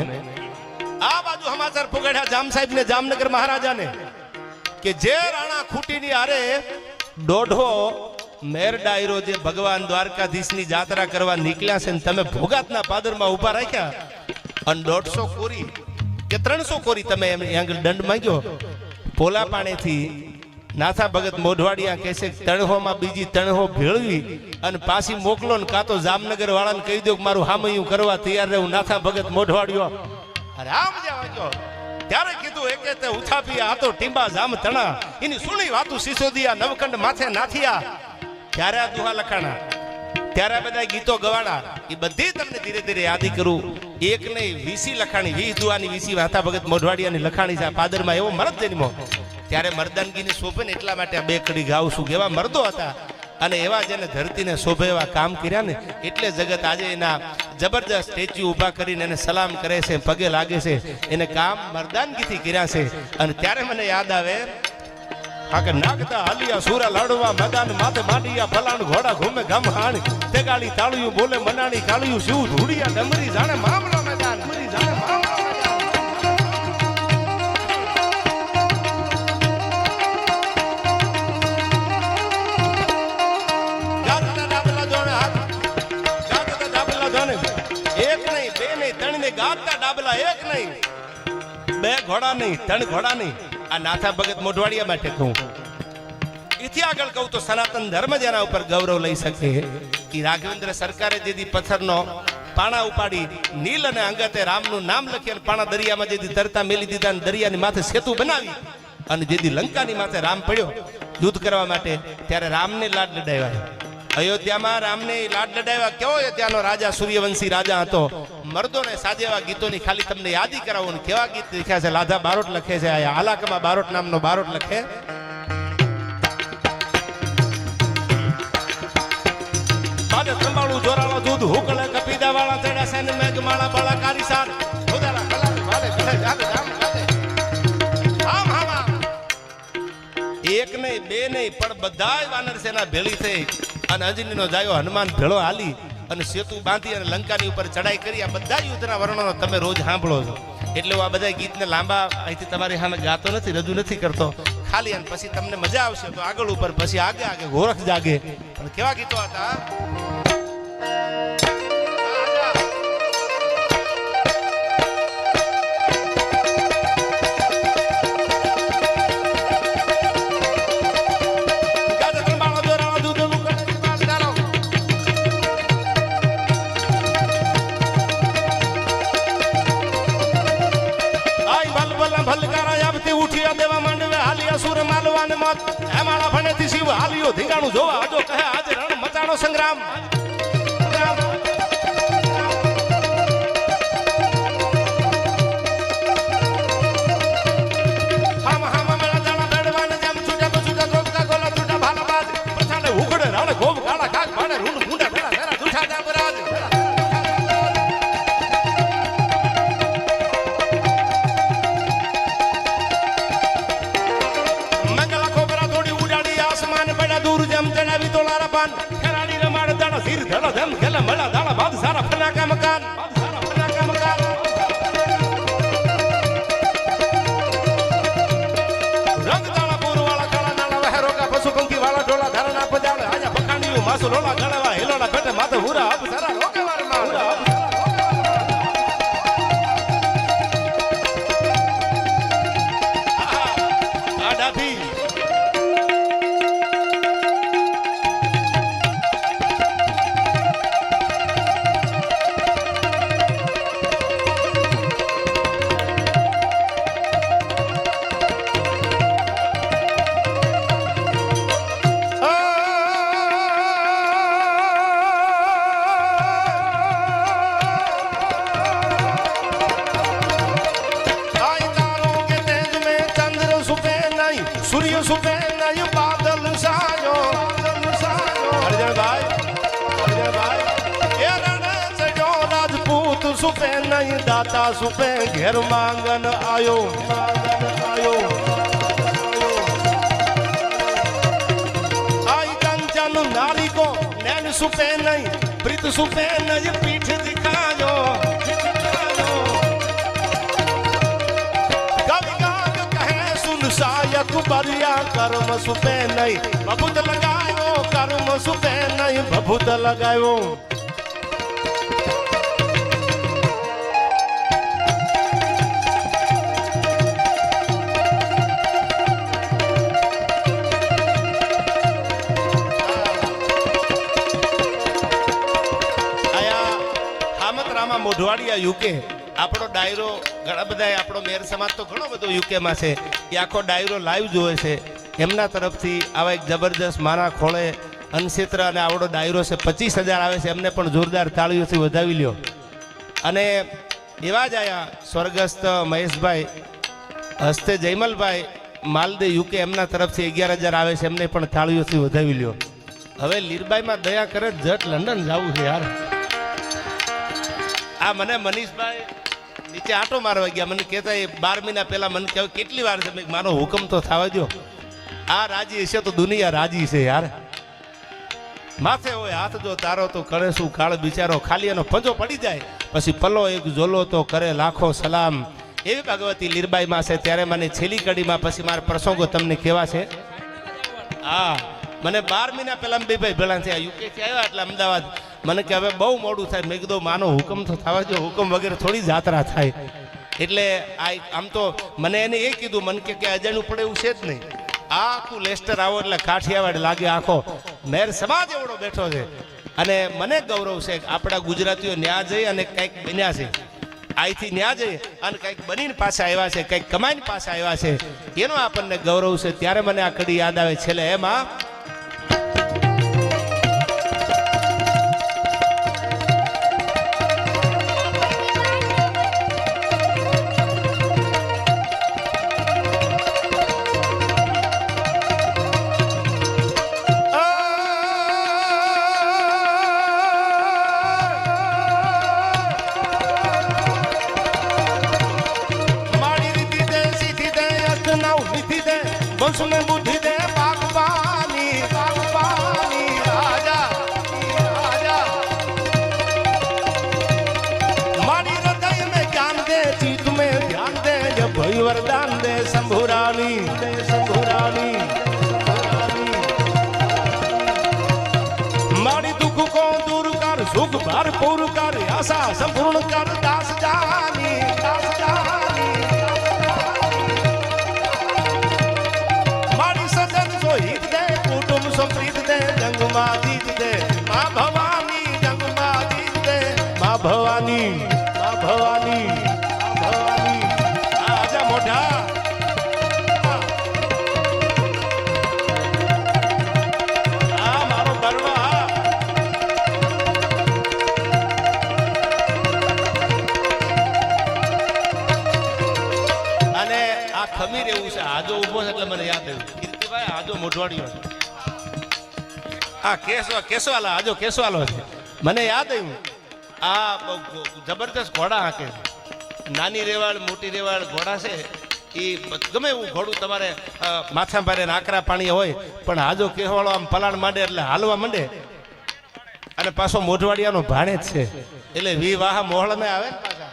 [SPEAKER 1] આ બાજુ સમાચાર પુગાડ્યા જામ સાહેબ ને જામનગર મહારાજાને કે જે રાણા ખૂટીની આરે દોઢો મેર ડાયરો જે ભગવાન દ્વારકાધીશની જાત્રા કરવા નીકળ્યા છે ને તમે ભોગાતના પાદરમાં ઉભા રાખ્યા અને 150 કોરી કે 300 કોરી તમે એમ આગળ દંડ માંગ્યો. પોલા પાણીથી નાથા ભગત મોઢવાડિયા કહે છે તણહોમાં બીજી તણહો ભેળવી અને પાછી મોકલો ને કાં તો જામનગર વાળાને કહી દો કે મારું હામૈયું કરવા તૈયાર રહું. નાથા ભગત મોઢવાડિયો રામ જાવ ત્યારે કીધું એકે તે ઉથાપી આ તો ટીંબા જામ તણા એની સુણી વાતું સિસોદિયા નવકંડ માથે નાથિયા. ત્યારે આ દુહા લખાણા, ત્યારે બધા ગીતો ગવાણા, એ બધી તમને ધીરે ધીરે યાદી કરું. એક નહીં 20 લખાણી 20 દુહાની 20 નાથા ભગત મોઢવાડિયાની લખાણી છે. પાદરમાં એવો મરદ જન્મો ત્યારે મર્દાનગીની શોભે ને એટલા માટે બે કડી ગાઉં છું. એવા મર્દો હતા અને એવા જેને ધરતીને શોભે એવા કામ કર્યા ને એટલે જગત આજે એના જબરદસ્ત સ્ટેચ્યુ ઊભા કરીને એને સલામ કરે છે, પગે લાગે છે. એને કામ મર્દાનગીથી કર્યા છે. અને ત્યારે મને યાદ આવે આકે નાગતા હાલિયા સુરા લડવા મેદાન માથે માંડિયા ફલાણ ઘોડા ઘૂમે ગામહાણ તેગાડી તાળિયું બોલે મનાણી કાળિયું શિવ ધૂડિયા ડમરી જાણે મામલો મેદાન જાણે મામલો. એક નહીં બે ઘોડા નહીં ત્રણ ઘોડા નહીં. આ નાથા ભગત મોઢવાડિયા માટે કહું. એથી આગળ કહું તો સનાતન ધર્મ જેના ઉપર ગૌરવ લઈ શકે એ રાઘવેન્દ્ર સરકારે જેથી પથ્થરનો પાણા ઉપાડી નીલ અને અંગતે રામનું નામ લખી અને પાણા દરિયામાં જેથી તરતા મેલી દીધા અને દરિયાની માથે સેતુ બનાવી અને જેથી લંકાની માથે રામ પડ્યો યુદ્ધ કરવા માટે ત્યારે રામને લાડ લડાવ્યા. અયોધ્યામાં રામને લાડ લડાવ્યા. કેવો ત્યાંનો રાજા સૂર્યવંશી રાજા હતો. મર્દોને સાજેવા ગીતોની ખાલી તમને યાદી કરાવું ને કેવા ગીત લખ્યા છે. લાધા બારોટ લખે છે. આ હાલાકમાં બારોટ નામનો બારોટ લખે. જોરાળો દૂધ હુકલે કપીદા વાળા ચડા સેન મેઘમાળા બાળા કારીસાર ઉદારા કલા વાલે કલે જાગ જામ કાતે આમ આમ એક નહીં બે નહીં પણ બધાય વાનર સેના ભેળી થઈ અને અંજનીનો જાયો હનુમાન ભેળો હાલી અને સેતુ બાંધી અને લંકાની ઉપર ચડાઈ કરી. આ બધા યુદ્ધના વર્ણનો તમે રોજ સાંભળો છો. એટલે હું આ બધા ગીતને લાંબા અહીંથી તમારી સામે ગાતો નથી, રજૂ નથી કરતો. ખાલી અને પછી તમને મજા આવશે તો આગળ ઉપર, પછી આગે આગે ગોરખ જાગે. પણ કેવા ગીતો હતા. ધીંગાણું જોવા આજો કહે આજ રણ મચાણો સંગ્રામ. सूर्य सुबे नहीं बादल सायो अर्जन भाई ये रण चढ़ो राजपूत सुबे नहीं दाता सुबे घेर मांगन आयो आई कंचन नारी को नैन सुबे नहीं प्रीत सुबे नहीं पीठ दिखायो सायक बरिया कर्म सुपे नहीं बबूत लगायो कर्म सुपे नहीं बबूत लगायो आया हामत रामा मोढवाड़िया यूके આપણો ડાયરો ઘણા બધા આપણો મેર સમાજ તો ઘણો બધો યુકેમાં છે. એ આખો ડાયરો લાઈવ જોવે છે. એમના તરફથી આવા એક જબરજસ્ત મારા ખોળે અનક્ષેત્ર અને આવડો ડાયરો છે 25,000 આવે છે. એમને પણ જોરદાર તાળીઓથી વધાવી લ્યો. અને એવા જ આયા સ્વર્ગસ્થ મહેશભાઈ હસ્તે જયમલભાઈ માલદે યુકે એમના તરફથી 11,000 આવે છે. એમને પણ તાળીઓથી વધાવી લ્યો. હવે લીરબાઈમાં દયા કરે જટ લંડન જવું છે યાર. આ મને મનીષભાઈ નીચે આટો મારવા ગયા. મને કહેતા એ 12 મહિના પહેલા મને કહ્યું કેટલી વાર છે. મારો હુકમ તો થવા દો. આ રાજી હશે તો દુનિયા રાજી છે યાર. માથે હોય હાથ જો તારો તો કરે શું કાળ બિચારો. ખાલી એનો પંજો પડી જાય પછી પલ્લો એક ઝોલો તો કરે લાખો સલામ. એવી ભગવતી લીરબાઈમાં છે. ત્યારે મને છેલ્લી કડીમાં પછી મારા પ્રસંગો તમને કેવા છે. હા મને 12 મહિના પહેલા બે ભાઈ ભેળા થયા યુકેથી આવ્યા એટલે અમદાવાદ. મને કે હવે બહુ મોડું થાય. મેં કીધું માનો હુકમ તો થવા જો. હુકમ વગેરે થોડી જાત્રા થાય. એટલે આ આમ તો મને એને એ કીધું મને કે અજાણ્યું પડે એવું છે જ નહીં. આખું લેસ્ટર આવો એટલે કાઠિયાવાડ લાગે આખો મેર સમાજ એવડો બેઠો છે. અને મને ગૌરવ છે આપણા ગુજરાતીઓ ન્યા જઈ અને કંઈક બન્યા છે. અહીંથી ન્યા જઈ અને કંઈક બનીને પાછા આવ્યા છે, કંઈક કમાઈને પાછા આવ્યા છે. એનો આપણને ગૌરવ છે. ત્યારે મને આ કડી યાદ આવે છેલ્લે એમાં वंश में बुद्धि दे बागबानी बागबानी राजा राजा मारी हृदय में ज्ञान दे चित में ध्यान दे जब भई वरदान दे शंभुरानी शंभुरानी मारी दुख को दूर कर सुख भरपूर कर आशा संपूर्ण कर दास जानी दास जानी मारी सजन सो हित दे कुटुंब सो प्रीत दे जंग मां जीत दे मां भवानी जंग मां जीत दे मां भवानी मां भवानी मां भवानी आजा मोढ़ा ખમીર એવું છે આજો ઉભો છે એટલે મને યાદ આવ્યું કીર્તિભાઈ આજો મોઢવાડીઓ આ કેસવાલા આજો કેસવાલો છે મને યાદ આવ્યું આ જબરદસ્ત ઘોડા હાંકે નાની રેવાડ મોટી રેવાડ ઘોડા છે એ ગમે એવું ઘોડું તમારે માથા ભારે આકરા પાણી હોય પણ આજો કેસવાળો આમ પલાણ માંડે એટલે હાલવા માંડે અને પાછો મોઢવાડિયાનો ભાણે જ છે એટલે વી વાહ મોહળમે આવે ને પાછા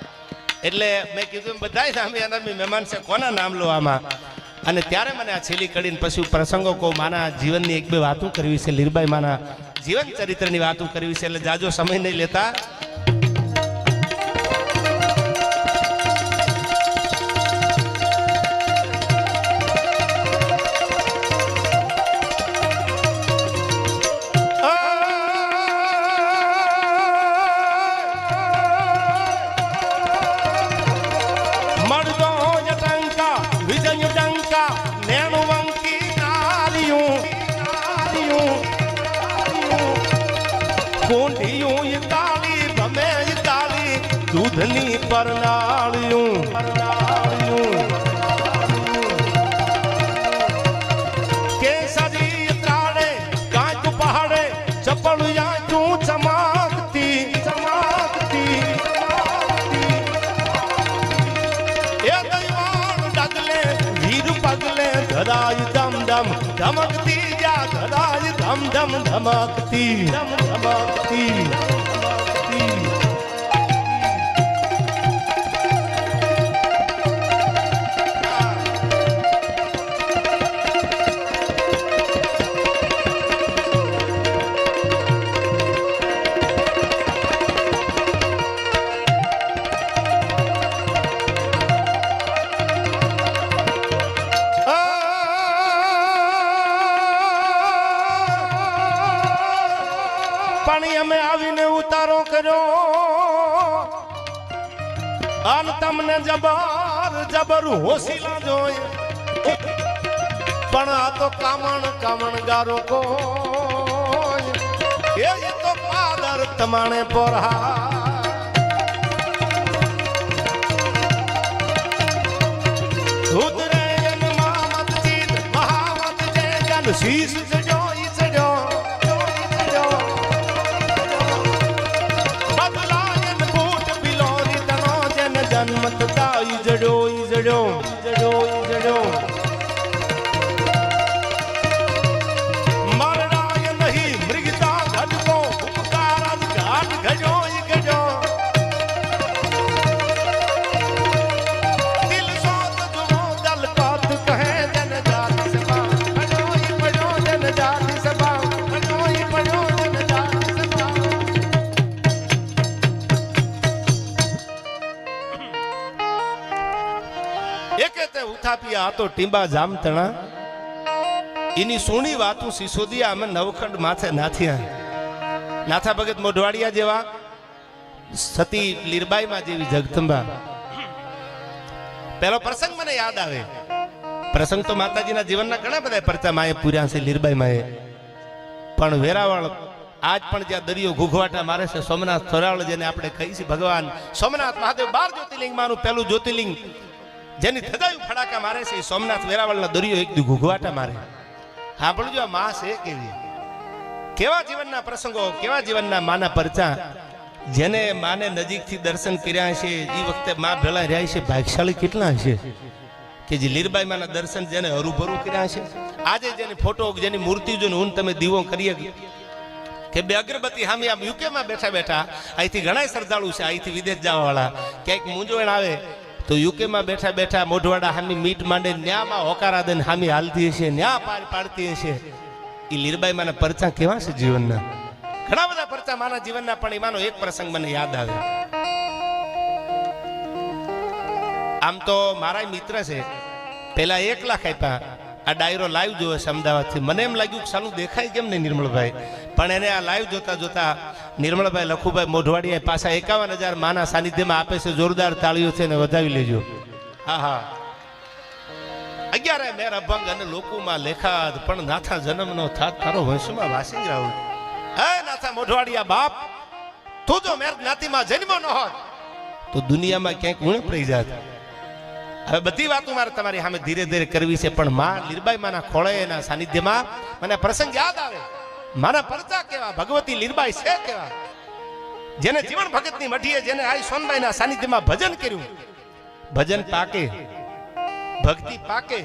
[SPEAKER 1] એટલે મેં કીધું બધા સામે મહેમાન છે કોના નામ લો આમાં અને ત્યારે મને આ છેલ્લી કડીને પછી પ્રસંગો કહું માના જીવનની એક બે વાતો કરવી છે લીરબાઈ માના જીવન ચરિત્રની વાતો કરવી છે એટલે જાજો સમય નહીં લેતા દૂધની પરનાળિયું કેસરી ત્રાડે કાંચ પહાડે ચપળિયા તું ચમકતી ચમકતી એ દૈવાણ ડગલે વીર પગલે ધરાય ધમ ધમ ધમકતી જા ધરાય ધમ ધમ ધમકતી ધમકતી પાણી અમે આવીને ઉતારો કર્યો અને તમને જબર જબર હોશીલા જોઈ પણ આ તો કામણ કામણ ગારો કોઈ એ તો પાદર તમાણે પોરહા ઉતરે મામત ચીત મહામત જય જન શીશ સજો સજો જન્મત દાઈ જડો જડો જડો જડો મરણાય નહીં મૃગતા ધડકો ઉપકાર ઘાટ ગજો ગજો દિલ સોત જુઓ દલ પાત કહે જન જાત સભા અજોઈ પડો જન જાત સભા અજોઈ પડો જન જાત સભા એકે તે ઉથાપિયા હતો ટીંબા જામતણા એની સોની વાતું સિસોદિયા અમે નવખંડ માથે નાથ્યા નાથા ભગત મોઢવાડિયા જેવા સતી લીરબાઈમાં જેવી જગદંબા પહેલો પ્રસંગ મને યાદ આવે પ્રસંગ તો માતાજીના જીવનના ઘણા બધા પરચા માએ પૂર્યા છે લીરબાઈમાં પણ વેરાવળ આજ પણ જ્યાં દરિયો ઘૂઘવાટા મારે છે સોમનાથ થોરાવળ જેને આપણે કહી છે ભગવાન સોમનાથ મહાદેવ 12 જ્યોતિર્લિંગમાંનું પહેલું જ્યોતિર્લિંગ જેની થદાયું ફડાકા મારે છે સોમનાથ વેરાવળના દરિયો એક દી ઘૂઘવાટા મારે સાંભળજો આ માં છે કેવી કેવા જીવનના પ્રસંગો કેવા જીવનના માના પરચા જેને માને નજીકથી દર્શન કર્યા છે એ વખતે માં ભેળા રહ્યા છે ભાગ્યશાળી કેટલા છે કે જે લીરબાઈ માના દર્શન જેને હરુભરું કર્યા છે, આજે જેની ફોટો જેની મૂર્તિ જોઈને હું તમે દીવો કરીએ કે બે અગરબત્તી સામે આમ યુકેમાં બેઠા બેઠા અહીંથી ઘણા શ્રદ્ધાળુ છે, અહીંથી વિદેશ જવાવાળા ક્યાંક મૂંઝવણ આવે તો યુકેમાં બેઠા બેઠા મોઢવાડા હામી મીટ માંડે ન્યામાં હોકારા દઈને હામી હાલતી હશે, ન્યા પાડતી હશે. એ લીરબાઈ માના પરચા કેવા છે જીવનના? ઘણા બધા પરચા માના જીવનના, પણ એમાંનો એક પ્રસંગ મને યાદ આવે. આમ તો મારા મિત્ર છે, પેલા 1 લાખ આપ્યા. આ ડાયરો લાઈવ જોવે છે અમદાવાદથી. મને એમ લાગ્યું કે સાલું દેખાય કેમ નહીં નિર્મળભાઈ, પણ એને આ લાઈવ જોતા જોતા નિર્મળભાઈ લખુભાઈ મોઢવાડીએ પાછા 51,000 માના સાનિધ્યમાં આપે છે. જોરદાર તાળીઓ છે ને વધાવી લેજો. હા હા 11 મેર અભંગ અને લોકોમાં લેખાત પણ નાથા જન્મ નો થાત તારો વંશમાં વાસી રહું. હે નાથા મોઢવાડિયા બાપ, તું જો મેર જ્ઞાતિમાં જન્મો ન હોત તો દુનિયામાં ક્યાંક ઉણપ રહી જાત. હવે બધી વાતો મારે તમારી સામે ધીરે ધીરે કરવી છે, પણ માં લીરબાઈ માના ખોળે એના સાનિધ્યમાં મને પ્રસંગ યાદ આવે. મારા પરચા કેવા, ભગવતી લીરબાઈ છે કેવા, જેને જીવન ભગતની મઢીએ, જેને આઈ સોનબાઈના સાનિધ્યમાં ભજન કર્યું. ભજન પાકે, ભક્તિ પાકે,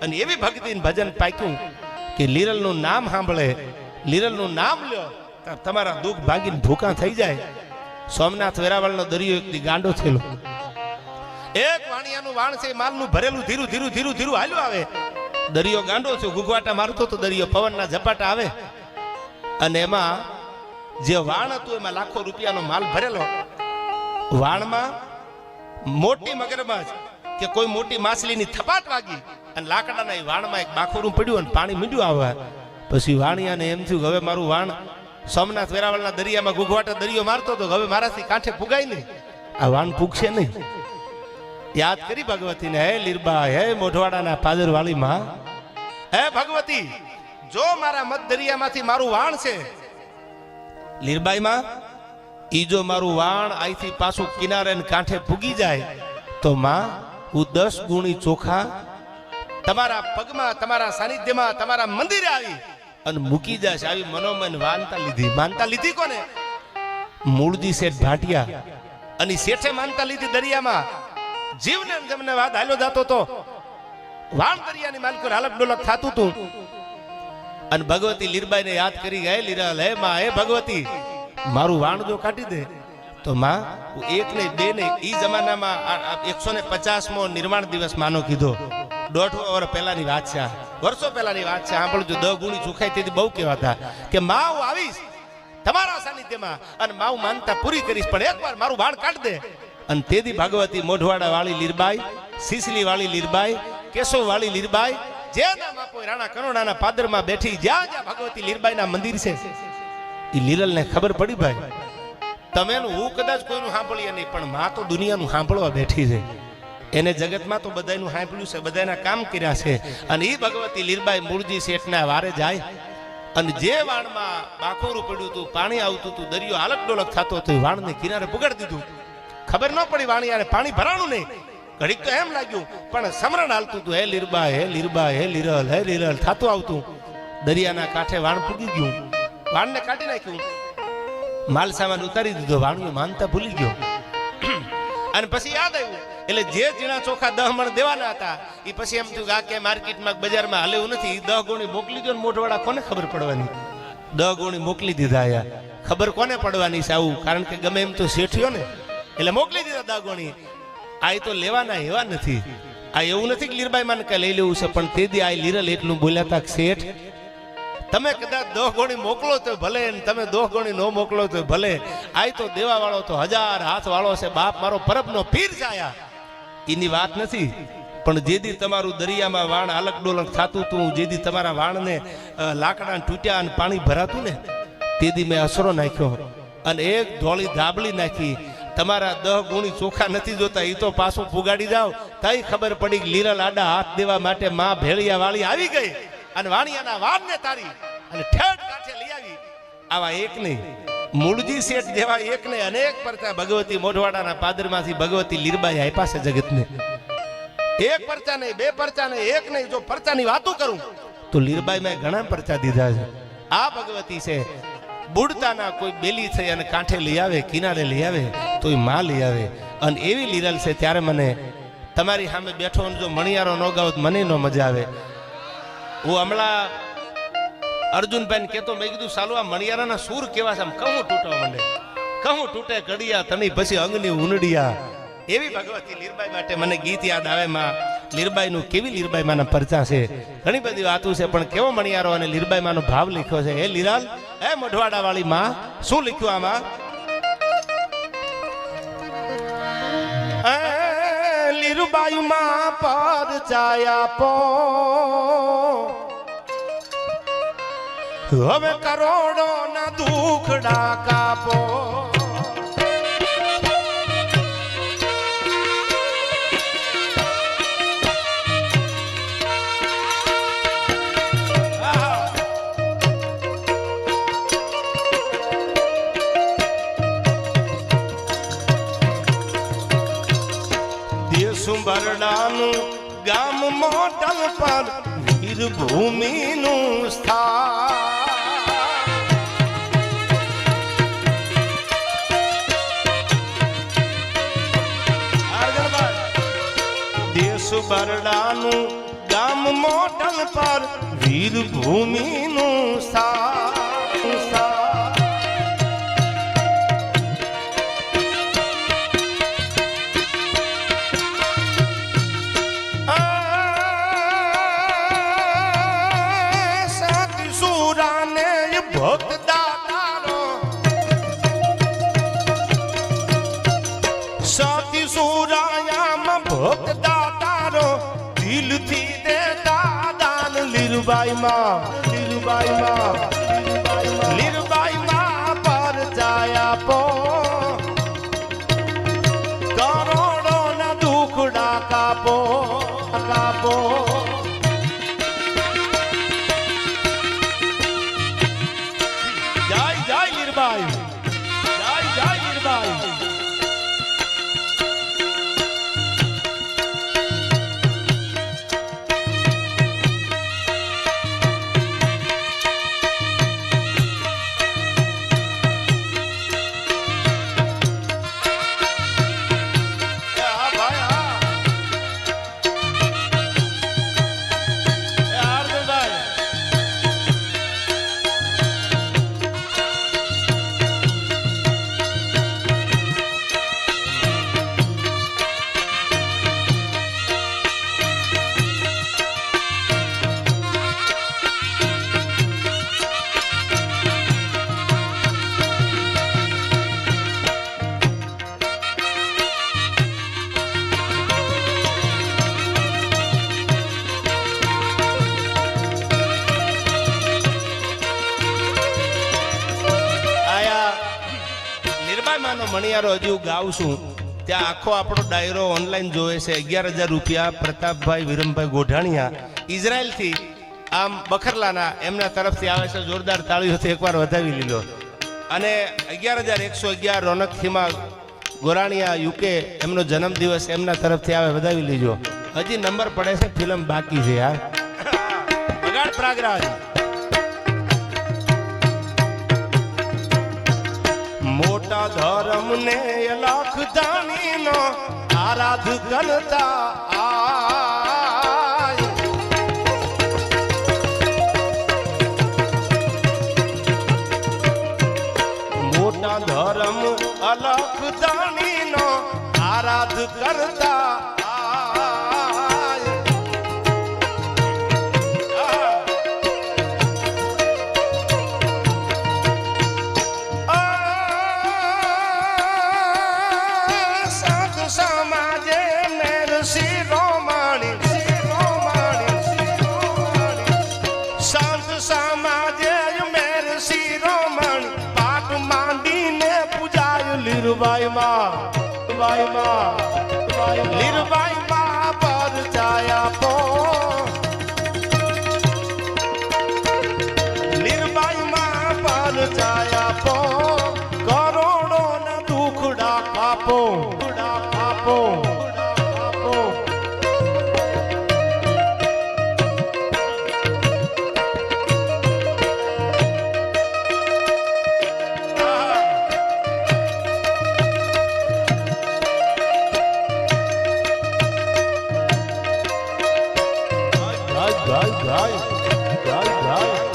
[SPEAKER 1] અને એવી ભક્તિ ભજન પાક્યું કે લીરલનું નામ સાંભળે, લીરલનું નામ લ્યો, તમારા દુઃખ ભાગીને ભૂકા થઈ જાય. સોમનાથ વેરાવળનો દરિયો એક દી ગાંડો થયેલો. એક વાણિયાનું વાણ છે, માલનું ભરેલું ધીરું ધીરું ધીરું ધીરું હાલ્યું આવે. દરિયો ગાંડો છે, ગુગવાટા મારતો તો દરિયો, પવનના ઝપાટા આવે, અને એમાં જે વાણ હતું એમાં લાખો રૂપિયાનો માલ ભરેલો. વાણમાં મોટી મગરમચ્છ કે કોઈ મોટી માછલીની થપાટ વાગી અને લાકડાના એ વાણમાં એક બાખોરું પડ્યું અને પાણી મીંડ્યું આવવા. પછી વાણિયાને એમ થયું હવે મારું વાણ સોમનાથ વેરાવળના દરિયામાં ગુગવાટા દરિયો મારતો તો હવે મારાથી કાંઠે ફુગાય નહીં, આ વાણ ફૂગશે નહીં. યાદ કરી ભગવતીને, હે લીરબા, હે મોઢવાડાના પાદરવાળી માં, હે ભગવતી, જો મારા મત દરિયામાંથી મારું વાણ છે લીરબાઈ માં, ઈ જો મારું વાણ અહીંથી પાછું કિનારે કાંઠે ફૂગી જાય તો માં હું 10 ગુણી ચોખા તમારા પગમાં, તમારા સાનિધ્યમાં, તમારા મંદિરે આવી અને મૂકી જશે. આવી મનોમન માનતા લીધી. માનતા લીધી કોને? મૂળજી શેઠ ભાટિયા. અને શેઠે માનતા લીધી દરિયામાં. જીવને જમને વાત હાલ્યો જાતો તો વાણ દરિયાની માલિકો હાલક ડોલક થાતું તું. અને ભગવતી લીરબાઈને યાદ કરી ગયે, લીરલ, હે માં, હે ભગવતી, મારું વાણ જો કાઢી દે તો માં હું 1 નહીં 2 નહીં, ઈ જમાનામાં 150મો નિર્માણ દિવસ માનો કીધો. 1.5 વર્ષ પહેલાની વાત છે, વર્ષો પહેલાની વાત છે. સાંભળજો, 10 ગુણી ચોખાઈ તેથી બહુ કહેવાતા કે માં હું આવીશ તમારા સાનિધ્યમાં અને માં હું માનતા પૂરી કરીશ, પણ એકવાર મારું વાણ કાઢ દે. અને તેથી ભગવતી મોઢવાડા વાળી લીરબાઈ, સિસલી વાળી લીરબાઈ, કેશવ વાળી લીરબાઈ, જેના માપો રાણા કરોડાના પાદરમાં બેઠી, જ્યાં જ્યાં ભગવતી લીરબાઈના મંદિર છે, એ લીરલને ખબર પડી ભાઈ, તમે હું કદાચ કોઈનું સાંભળીએ નહીં, પણ માં તો દુનિયાનું સાંભળવા બેઠી છે. એને જગતમાં તો બધાનું સાંભળ્યું છે, બધાના કામ કર્યા છે. અને એ ભગવતી લીરબાઈ મૂળજી શેઠના વારે જાય અને જે વાણમાં બાખોરું પડ્યું હતું, પાણી આવતું હતું, દરિયો હાલક ડોલક થતો હતો, વાણને કિનારે પુગાડી દીધું. ખબર ન પડી વાણિયાને પાણી ભરાણું નહીં. ઘડીક તો એમ લાગ્યું, પણ સમરણ હાલતું હતું, હે લીરબા, હે લીરબા, હે લીરલ, હે લીરલ થાતું આવતું. દરિયાના કાંઠે વાણ પૂગી ગયું, વાણને કાઢી નાખ્યું, માલ સામાન ઉતારી દીધો. વાણિયો માનતા ભૂલી ગયો. અને પછી યાદ આવ્યું, એટલે જે ઝીણા ચોખા 10 મણ દેવાના હતા એ પછી એમ થયું આ કે માર્કેટમાં બજારમાં હાલે એવું નથી, 10 ગોણી મોકલી દો ને મોઢવાડા કોને ખબર પડવાની? 10 ગોણી મોકલી દીધા. આયા ખબર કોને પડવાની છે આવું? કારણ કે ગમે એમ તો શેઠિયો ને, એટલે મોકલી દીધા 10 ગોણી. આ તો લેવાના એવા નથી. આ એવું નથી કે લીરબાઈ માને કઈ લઈ લેવું છે, પણ તે દી આ લીરલ એટલું બોલ્યા હતા કે શેઠ, તમે કદાચ 10 ગોણી મોકલો તો ભલે, તમે 10 ગોણી ન મોકલો તો ભલે, આ તો દેવા વાળો તો 1000 હાથ વાળો છે. બાપ મારો પરબનો પીર છે. આયા એની વાત નથી, પણ જેદી તમારું દરિયામાં વાણ હાલક ડોલક થતું હતું, જેદી તમારા વાણને લાકડા તૂટ્યા અને પાણી ભરાતું ને, તેદી મેં અસરો નાખ્યો અને એક ધોળી ધાબળી નાખી. તમારા 10 ગુણી ચોખા નથી જોતા, એ તો પાછું પુગાડી જાવ. તઈ ખબર પડી કે લીરલ આડા હાથ દેવા માટે માં ભેળિયા વાળી આવી ગઈ અને વાણિયાના વાણને તારી અને ઠેઠ કાંઠે લઈ આવી. આવા એક નહીં, મૂળજી શેઠ જેવા એક નહીં, અનેક પરચા ભગવતી મોઢવાડાના પાદરમાંથી ભગવતી લીરબાઈ આપ્યા છે જગતને. એક પરચા નહીં, 2 પરચા નહીં, એક નહીં. જો પરચાની વાતો કરું તો લીરબાઈ મેં ઘણા પરચા દીધા છે. આ ભગવતી છે, બુડતાના કોઈ બેલી થઈ અને કાંઠે લઈ આવે, કિનારે લઈ આવે તો એ માં લઈ આવે. અને એવી લીરલ છે. ત્યારે મને તમારી સામે બેઠો જો મણિયારો ન ગાવ મને ન મજા આવે. હું હમણાં અર્જુનભાઈ કહેતો, મેં કીધું સાલું આ મણિયારાના સૂર કેવા છે, આમ કહું તૂટવા માંડે, કહું તૂટે કડિયા તણી પછી અંગની ઉનડિયા. એવી ભગવતી લીરબાઈ માટે મને ગીત યાદ આવે. માં લીરબાઈ નું કેવી લીરબાઈ માના પરચા છે, ઘણી બધી વાતો છે, પણ કેવો મણિયારો અને લીરબાઈ માનો ભાવ લખ્યો છે. હે લીરાલ, હે મઢવાડા વાળી માં, શું લખ્યું આમાં? લીરબાઈ માં પરચાયા પો હવે કરોડો ના દુખડા કાપો. બરડાનું ગામ મોટલ પર વીરભૂમિનું સ્થાન. દેશ બરડાનું ગામ મોટલ પર વીરભૂમિનું સ્થાન. સાથી સુરાયામાં ભક્તા તારો દિલથી દેતા દાન. લીરબાઈ માં, લીરબાઈ માં, લીરબાઈ માં પરચાયા પો કરોડો ના દુખડા કાપો કાપો. જય જય લીરબાઈ, જય જય લીરબાઈ. મણિયારો હજુ ગાઉં છું ત્યાં આખો આપણો ડાયરો ઓનલાઈન જોવે છે. 11,000 રૂપિયા પ્રતાપભાઈ વિરમભાઈ ગોઢાણીયા ઇઝરાયલથી, આમ બખરલાના, એમના તરફથી આવે છે. જોરદાર તાળીઓથી એકવાર વધાવી લીધો. અને 11,111 રોનક ખીમા ગોરાણીયા યુકે, એમનો જન્મદિવસ એમના તરફથી આવે, વધાવી લીજો. હજી નંબર પડે છે, ફિલ્મ બાકી છે યાર. બગાડ પ્રાગરાજ. મોટા ધર્મ ને લાખ દાની નો આરાધ કરતા આય. મોટા ધર્મ અલખ દાની નો આરાધ કરતા લીરબાઈ માં, લીરબાઈ માં પરચાયા પો લીરબાઈ માં પરચાયા પો કરોડો ના દુખડા કાપો કાપો. ગાય ગાય ગાય ગાય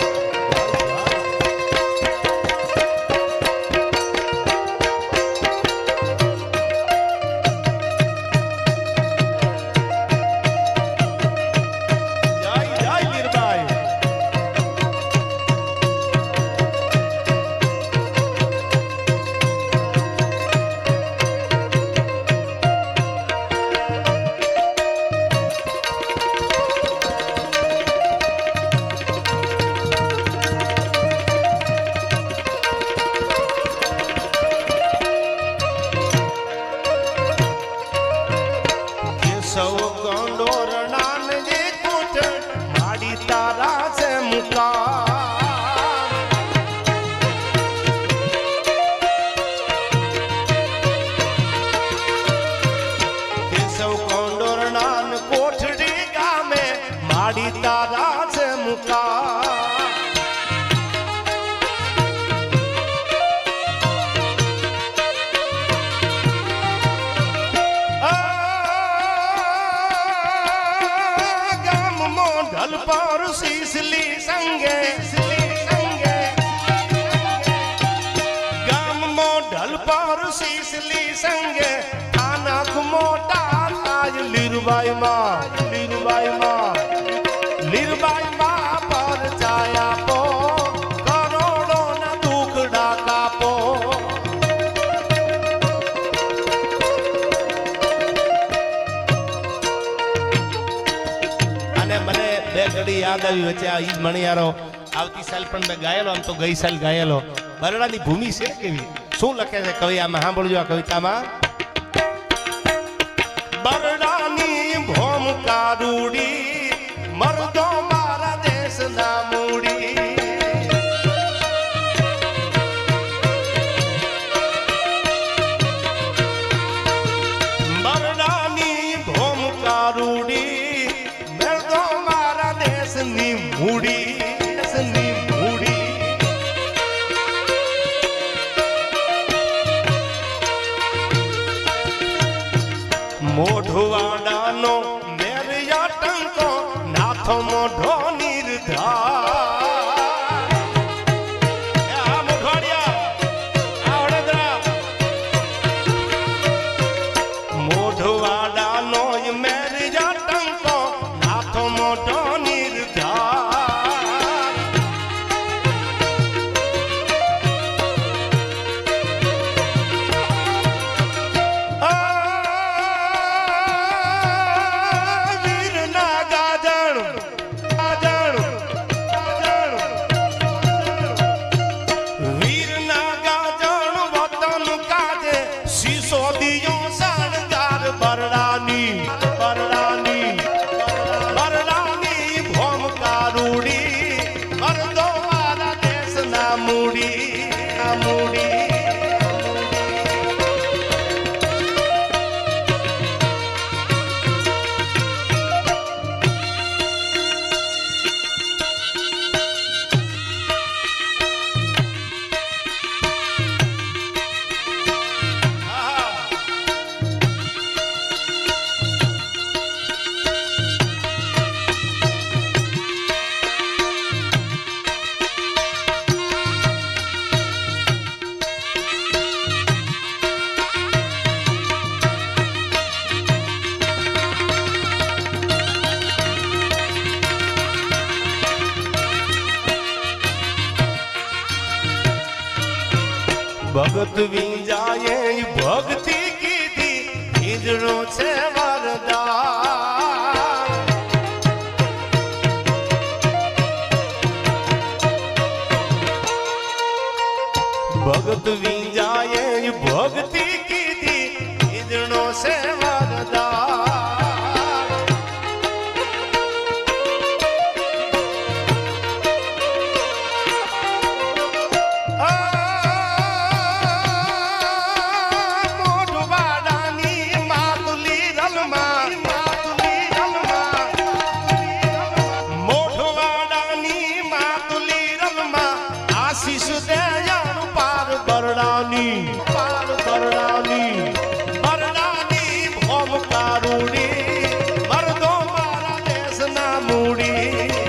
[SPEAKER 2] संगे आनख मोटा आज लीरबाई माँ पर जाया पो करोड़ो न दुखड़ा कापो
[SPEAKER 1] અને મને બે ઘડી યાદ આવી વચ્ચે આ ઈ મણિયારો આવતી સાલ પણ મેં ગાયેલો આમ તો ગઈ સાલ ગાયેલો બરડાની ભૂમિ છે કેવી શું લખે છે કવિ આમાં સાંભળજો આ કવિતામાં
[SPEAKER 2] બરડાની ભોમ કારુડી મરદો મારા દેશના મૂડી બરડાની ભોમ કારુડી મરદો મારા દેશની મૂડી મોઢવાડાનો મેરિયા ટંકો નાથો મોઢો નિર્ધાર આ મોઢવાડિયા આ વડોદરા મોઢવાડાનો મેરિયા ટંકો નાથો મોઢો નિર્ધાર ભગત વિંજાયે ભક્તિ કીધી હિજરો છે વરદાન ભગત વિંજાયે ભક્તિ કીધી હિજરો છે વરદાન ભોમ કારુડી મરદો મારા દેશના મૂડી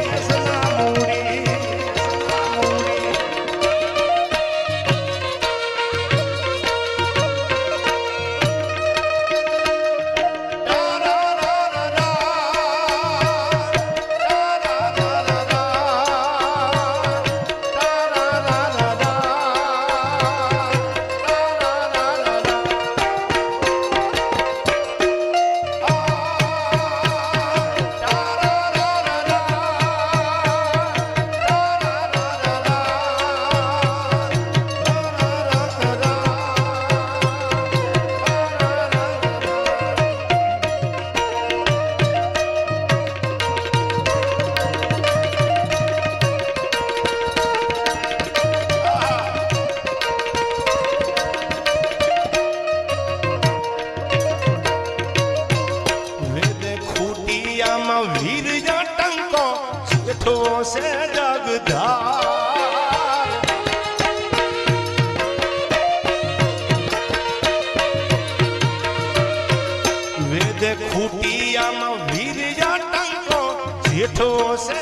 [SPEAKER 2] વીર ટંકો શેઠો છે જગધાર વેદે ખૂટિયામાં વીર ટંકો શેઠો છે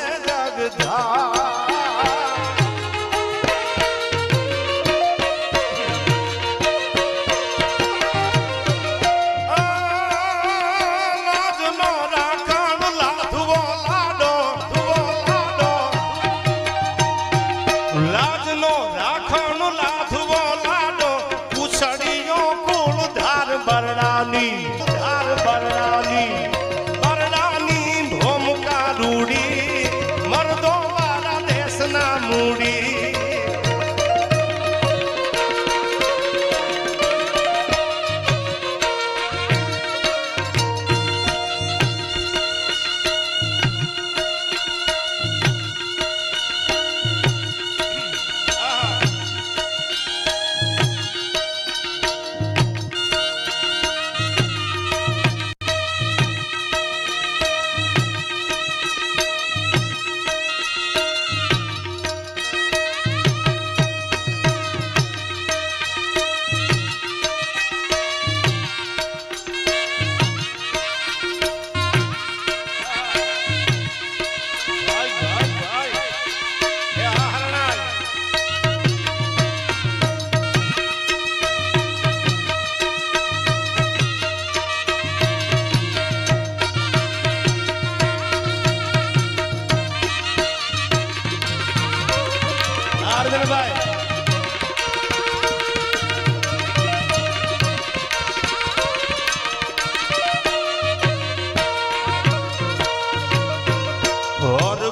[SPEAKER 2] જગધાર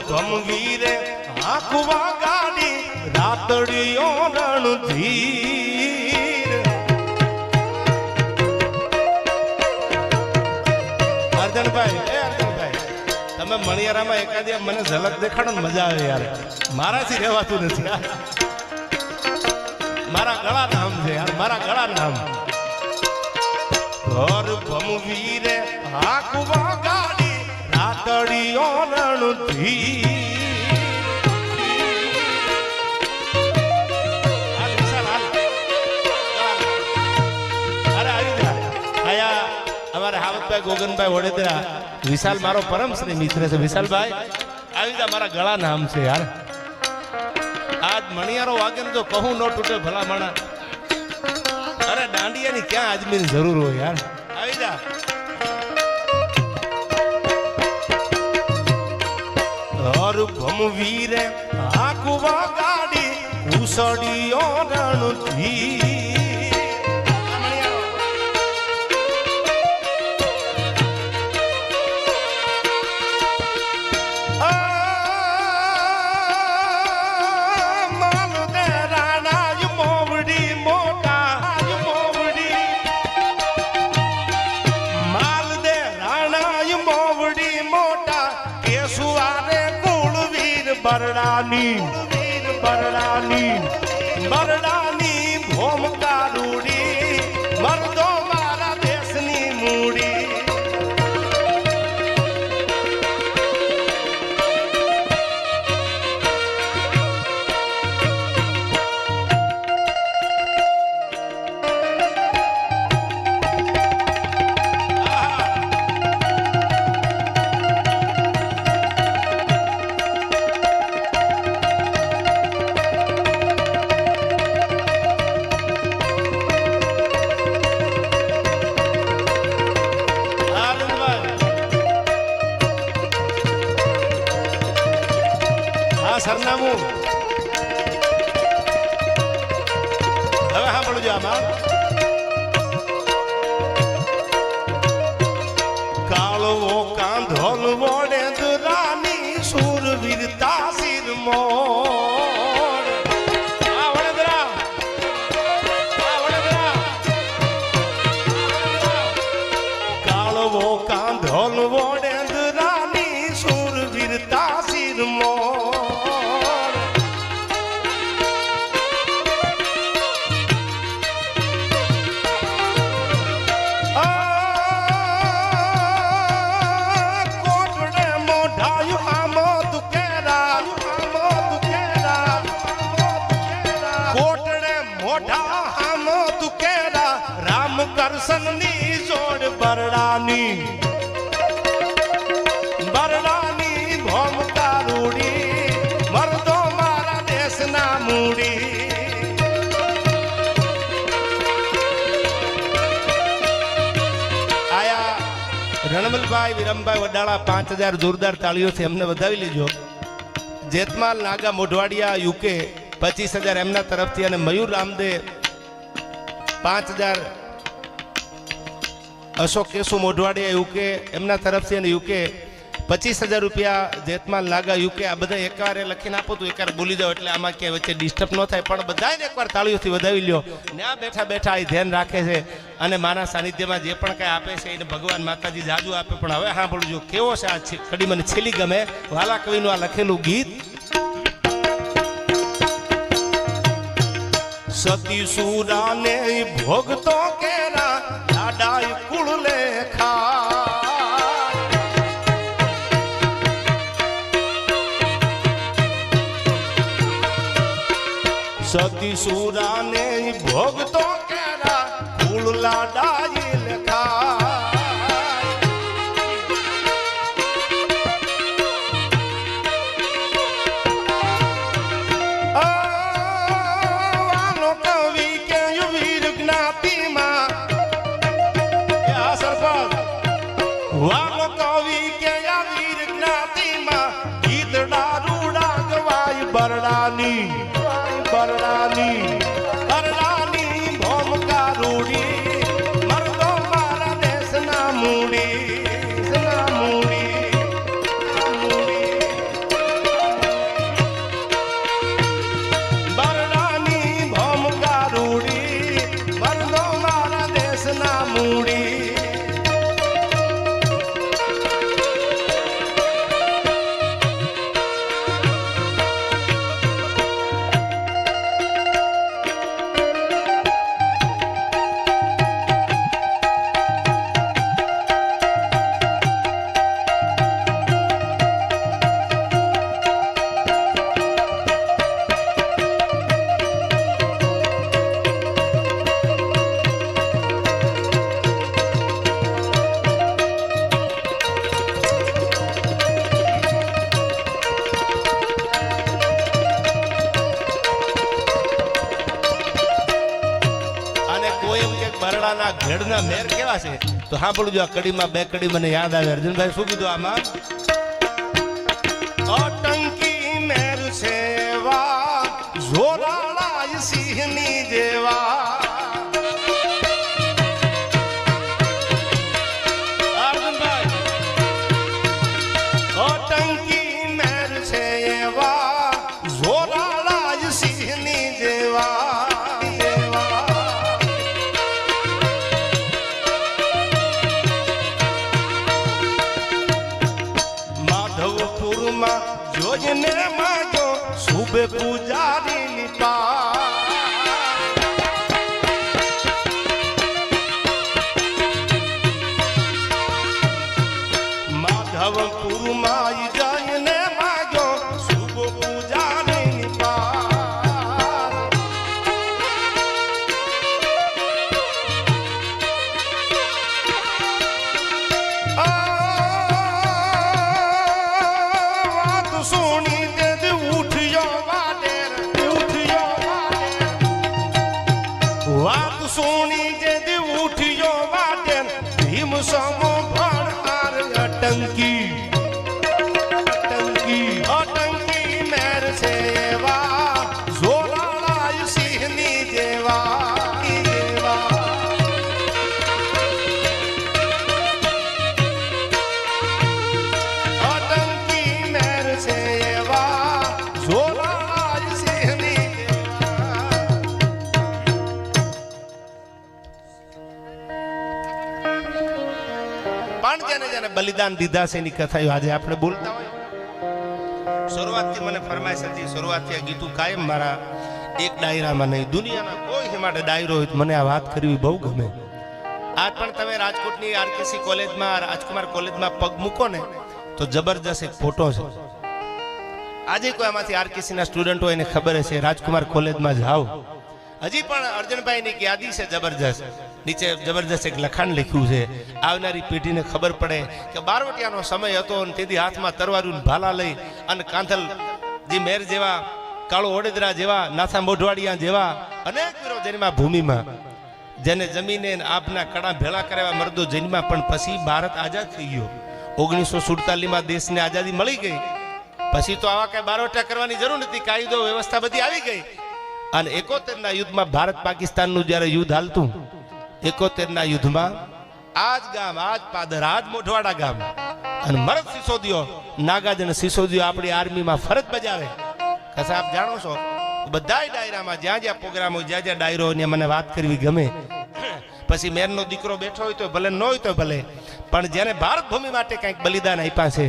[SPEAKER 2] ગમવીરે આંખવા ગાડી રાતડીઓ રણધીર અર્જનભાઈ તમે મણિયારામાં એકાદી મને ઝલક દેખાડો ને મજા આવે યાર મારાથી રહેવાતું નથી મારા ગળા નામ છે યાર મારા ગળા નામ ઘર ગમવીરે આંખવા ગાડી રાતડીઓ રણધીર અમારા હાવતભાઈ ગોગનભાઈ વડોદરા વિશાલ મારો પરમ શ્રી મિત્ર છે વિશાલભાઈ આવી જા મારા ગળા નામ છે યાર આજ મણિયારો વાગે ને જો કહું ન તૂટે ભલા માણા અરે દાંડિયાની ક્યાં આદમીની જરૂર હોય યાર આવી જા હર ભમવીરે આંખવા ગાડી ઉસડીઓ રણધીર બરડાની ભોમકા રૂડી મરદો મારા દેશની મૂડી સરનામું હવે સાંભળજો આમાં કાળવો કાંધોલ વડે દરાની સુરવીરતા શિરમોર વડોદરા કાળવો કાંધોલ વડે દરાની સુરવીરતા શિરમોર કરસનની જોડ બરડાની ભોમકા રૂડી મરદો મારા દેશના મૂડી આયા રણમલભાઈ વિરમભાઈ વડાળા 5000 જોરદાર તાળીઓથી એમને વધાવી લેજો. જેતમાલ નાગા મોઢવાડિયા યુકે 25000 એમના તરફથી અને મયુર રામદે 5000 અશોક કેશુ મોઢવાડિયા યુકે એમના તરફથી અને યુકે 25000 રૂપિયા જેતમાલ નાગા યુકે. આ બધા એકવારે લખીને આપો તો એકવાર બોલી જાઓ એટલે આમાં ક્યાંય વચ્ચે ડિસ્ટર્બ ન થાય. પણ બધાને એકવાર તાળીઓથી વધાવી લ્યો. ત્યાં બેઠા બેઠા એ ધ્યાન રાખે છે અને મારા સાનિધ્યમાં જે પણ કાંઈ આપે છે એને ભગવાન માતાજી જાજુ આપે. પણ હવે સાંભળજો કેવો છે આ કડી મને છેલ્લી ગમે વાલા કવિનું આ લખેલું ગીત. સતી સુરાને ભોગતો કેરા લાડાઈ કુળ લેખા સતી સુરાને ભોગતો કેરા કુળ લાડાઈ લેખા વાલો કવિ કે વીર જ્ઞાતિમાં ગીતડા રૂડા ગવાય બરડાની ભોમકા રૂડી મરદો મારા દેશના મૂડી બરડાની ભોમકા રૂડી મરદો મારા દેશના મૂડી. બરડાના ઘેડના મેર કેવા છે તો સાંભળજો. આ કડીમાં બે કડી મને યાદ આવે. અર્જુનભાઈ શું કીધું આમાં? અટંકી મેર છે વા જોરાળા સિંહની જેવા અર્જુનભાઈ અટંકી મેર છે એવા જોરાળા સિંહની જેવા જોજને માજો સુબે પૂજારી નિપા માધવપુરમાં જઈને માજો સુબ પૂજારી નિપા સોની દે ઉઠ્યો વાડેર વાત સોની દે ઉઠ્યો વાડેર ભીમ સમો ભણ આર અટંકી મેર છે એવા જોરાળા સિંહની જેવા જેને બલિદાન દીધા છે એની કથા આજે આપણે બોલતા હોય. શરૂઆતથી મને ફરમાઈશ હતી. શરૂઆતથી આ ગીતું કાયમ મારા એક ડાયરામાં નહીં દુનિયાના કોઈ માટે ડાયરો હોય મને આ વાત કરવી બહુ ગમે. આજ પણ તમે રાજકોટની આરકેસી કોલેજમાં રાજકુમાર કોલેજમાં પગ મૂકો ને તો જબરજસ્ત એક ફોટો છે. આજે કોઈ આમાંથી આરકેસીના સ્ટુડન્ટ હોય એને ખબર હશે રાજકુમાર કોલેજમાં જાઓ
[SPEAKER 1] હજી પણ અર્જુનભાઈની એક યાદી છે જબરજસ્ત. નીચે જબરજસ્ત એક લખાણ લખ્યું છે, આવનારી પેઢીને ખબર પડે કે બારવટિયાનો સમય હતો અને તેથી હાથમાં તરવારું ભાલા લઈ અને કાંથલ જી મેર જેવા, કાળો ઓડેદરા જેવા, નાથા મોઢવાડિયા જેવા અનેક વીરો જન્મા ભૂમિમાં, જેને જમીને આપના કડા ભેળા કરાવ્યા મર્દો જન્મા, પણ પછી ભારત આઝાદ થઈ ગયો. 1947માં દેશને આઝાદી મળી ગઈ. પછી તો આવા કઈ બારવટા કરવાની જરૂર નથી, કાયદો વ્યવસ્થા બધી આવી ગઈ. અને 71ના યુદ્ધમાં ભારત પાકિસ્તાનનું જ્યારે યુદ્ધ હાલતું, 71ના યુદ્ધમાં આજ ગામ, આજ પાદર, આજ મોઢવાડા ગામ અને મરદ સિસોદીઓ, નાગાજન સિસોદીઓ આપણી આર્મીમાં ફરજ બજાવે. કસા આપ જાણો છો, બધાય ડાયરામાં જ્યાં જ્યાં પ્રોગ્રામ હોય, જ્યાં જ્યાં ડાયરો હોય, મને વાત કરવી ગમે. પછી મેરનો દીકરો બેઠો હોય તો ભલે, ન હોય તો ભલે, પણ જેને ભારત ભૂમિ માટે કંઈક બલિદાન આપ્યા છે,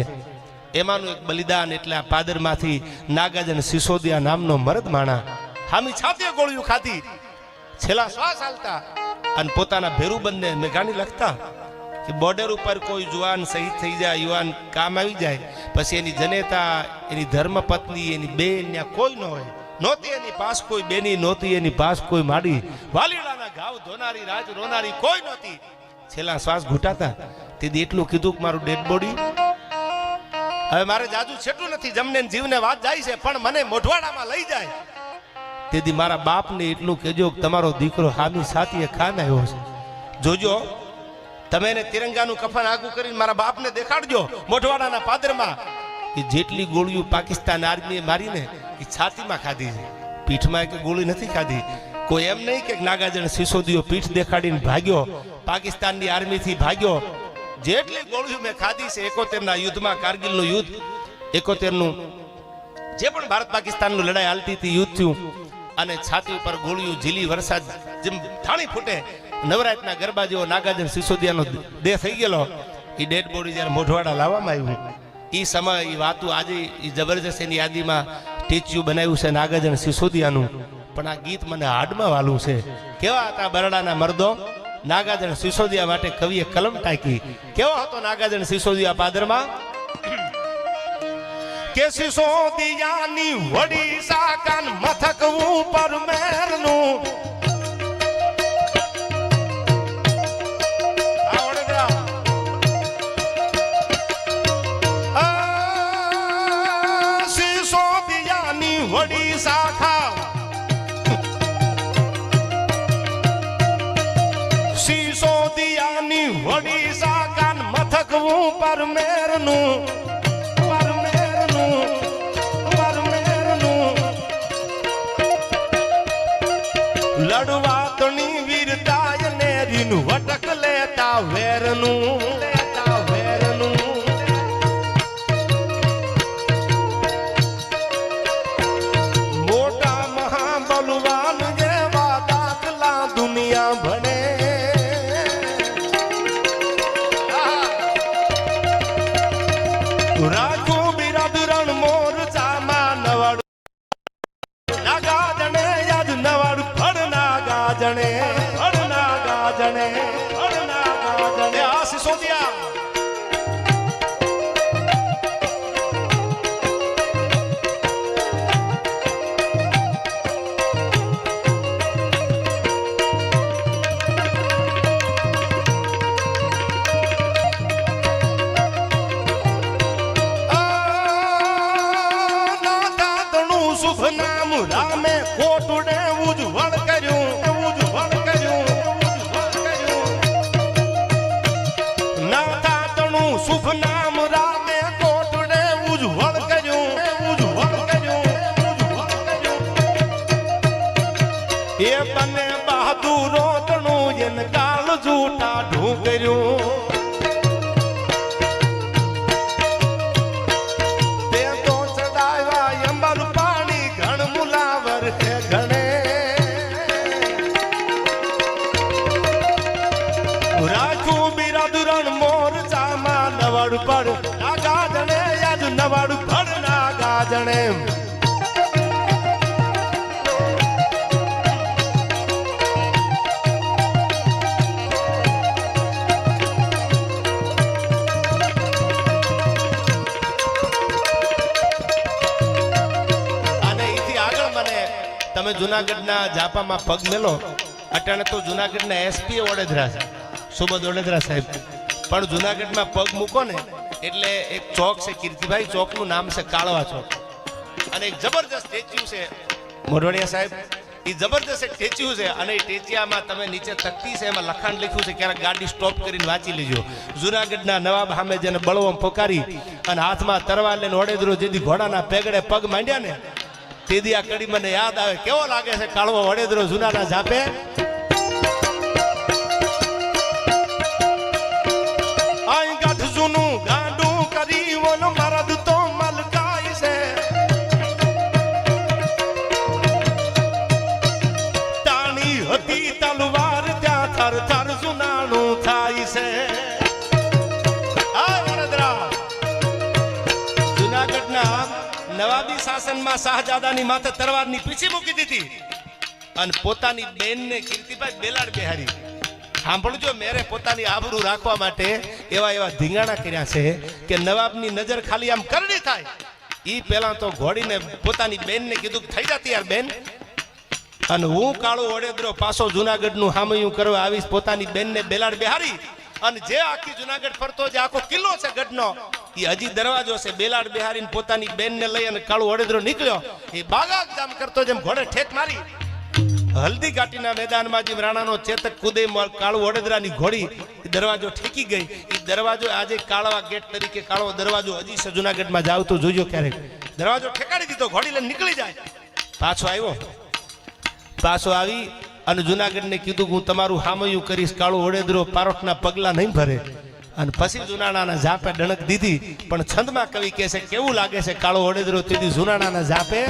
[SPEAKER 1] એમાંનું એક બલિદાન એટલે આ પાદરમાંથી નાગાજન સિસોદિયા નામનો મરદ માણા હામી છાતીએ ગોળીઓ ખાધી, છેલ્લા શ્વાસ હાલતા અને પોતાના ભેરુબંધને મેઘાણી લખતા કે બોર્ડર ઉપર કોઈ જુવાન શહીદ થઈ જાય, યુવાન કામ આવી જાય, પછી એની જનેતા, એની ધર્મપત્ની, એની બેન ત્યાં કોઈ ન હોય, નહોતી એની પાસ કોઈ બેની, નહોતી એની પાસ કોઈ માડી, વાલીડાના ઘાવ ધોનારી, રાજ રોનારી કોઈ નહોતી. છેલ્લા શ્વાસ ઘૂંટાતા તેથી એટલું કીધું કે મારું ડેડ બોડી હવે મારે જાજુ છેટું નથી, જમને જીવને વાત જાય છે, પણ મને મોઢવાડામાં લઈ જાય. તેથી મારા બાપને એટલું કહેજો કે તમારો દીકરો હામી સાથીએ ખાન આવ્યો છે, જોજો તમે એને તિરંગાનું કફન આગું કરીને મારા બાપને દેખાડજો મોઢવાડાના પાદરમાં. એ જેટલી ગોળીઓ પાકિસ્તાન આર્મીએ મારીને એ છાતીમાં ખાધી છે, પીઠમાં કે ગોળી નથી ખાધી. કોઈ એમ નહીં કે નાગાજન સિસોદીઓ પીઠ દેખાડીને ભાગ્યો, પાકિસ્તાનની આર્મીથી ભાગ્યો. જેટલી ગોળીઓ મેં ખાધી છે 71ના યુદ્ધમાં, કારગિલનું યુદ્ધ 71નું જે પણ ભારત પાકિસ્તાનનું લડાઈ હાલતી હતી, યુદ્ધ થયું અને છાતી ઉપર ગોળીઓ ઝીલી વરસાદ જેમ થાણી ફૂટે, નવરાત્રના ગરબા જેવો નાગાજન સિસોદિયાનો દેહ થઈ ગયેલો. એ ડેડ બોડી જ્યારે મોઢવાડા લાવવામાં આવ્યું, એ સમય, એ વાતો આજે એ જબરજસ્ત એની યાદીમાં સ્ટેચ્યુ બનાવ્યું છે નાગાજન સિસોદિયાનું. પણ આ ગીત મને હાડમાં વાલું છે. કેવા હતા બરડાના મર્દો, નાગાજન સિસોદિયા માટે કવિએ કલમ ટાંકી. કેવો હતો નાગાજન સિસોદિયા પાદરમાં કે સિસોદિયાની વડી સાકાન મથક ઉપર મેરનું સિસોદિયાની વડી શાખા, સિસોદિયાની વડી શાકાન મથક ઉપર મેરનું, લડવાતની વીરતાય નેરીનું વટક લેતા વેરનું, લેતા વેરનું. મોટા મહાબલવાન જેવા દાખલા દુનિયા ભણે, રાજુ બિરાદરણ મોરચામાં નવાડું નાગાજણે યાદ નવાડું ફળના ગાજણે, ફળના ગાજણે, ફળના ગાજણે. આ સિસોદિયા શુભ નામ રામે કોટુડે ઉજ્જવળ કર્યું, ઉજ્જવળ કર્યું, ઉજ્જવળ કર્યું. નાથા તણું શુભ નામ રામે કોટુડે ઉજ્જવળ કર્યું, ઉજ્જવળ કર્યું, ઉજ્જવળ કર્યું. એ બને બહાદુરો તણું એન કાળ જૂઠા ઢું કર્યું. પર નાગાજણે યાદ નવાડું ફળ નાગાજણે. અને અહીંથી આગળ મને તમે
[SPEAKER 2] તમે જુનાગઢના જાપામાં પગ મેલો, અટાણે તો જુનાગઢના એસપી વડોદરા છે, સુબોધ વડોદરા સાહેબ, પણ જુનાગઢમાં પગ મૂકો ને એટલે એક ચોક છે કીર્તિભાઈ, ચોકનું નામ છે કાળવા ચોક, અને એક જબરજસ્ત સ્ટેચ્યુ છે મોઢવાડિયા સાહેબ, એ જબરજસ્ત એક સ્ટેચ્યુ છે, અને એ ટેચિયામાં તમે નીચે તકતી છે, એમાં લખાણ લખ્યું છે, ક્યારેક ગાડી સ્ટોપ કરીને વાંચી લેજો. જુનાગઢના નવાબ સામે જેને બળવમ પોકારી અને હાથમાં તરવાર લઈને વડોદરો જેથી ઘોડાના પેગડે પગ માંડ્યા ને તેથી આ કડી મને યાદ આવે. કેવો લાગે છે કાળવો વડોદરો જુનાના ઝાપે. આઈ ગાઢ જૂનું ગાંડું કરી ઓલો મરદ તો મલકાય છે, તાણી હતી તલવાર ત્યાં થર થર જુનાનું થાય છે. આ વડોદરા જુનાગઢના નવાબી શાસનમાં શાહજાદાની માથે તરવારની પીછી મૂકી દીધી અને પોતાની બેનને કીર્તિભાઈ બેલાડ બેહારી. સાંભળજો, મેરે પોતાની આબરૂ રાખવા માટે એવા એવા ધીંગાણા કર્યા છે કે નવાબની નજર ખાલી આમ કરડી થાય ઈ પહેલા તો ઘોડીને પોતાની બેનને કીધું કે થઈ જતી યાર બેન, અને હું કાળો વડોદરો પાછો જુનાગઢનું હામયું કરવા આવીશ. પોતાની બેનને બેલાડ બેહારી અને જે આખી જુનાગઢ ફરતો જે આખો કિલ્લો છે ગઢનો એ હજી દરવાજો છે, બેલાડ બેહારીને પોતાની બેનને લઈ અને કાળો વડોદરો નીકળ્યો. એ બાગાક જામ કરતો જેમ ઘોડે ઠેક મારી હલ્દી ઘાટીના મેદાનમાં જેમ રાણાનો ચેતક કુદે કાળો વડોદરાની ઘોડી દરવાજો ઠેકી ગઈ. એ દરવાજો આજે કાળવા ગેટ તરીકે કાળો દરવાજો હજી છે જુનાગઢમાં જાવ તો જોજો ક્યારેક. દરવાજો ઠેકાડી દીધો, ઘોડી લઈને નીકળી જાય. પાછો આવ્યો, પાછો આવી અને જુનાગઢને કીધું હું તમારું હામયું કરીશ, કાળો વડોદરો પારોઠના પગલા નહીં ભરે. અને પછી જુનાણાના ઝાપે ડણક દીધી. પણ છંદમાં કવિ કહે છે કેવું લાગે છે કાળો વડોદરો તેથી જુનાણાના ઝાપે.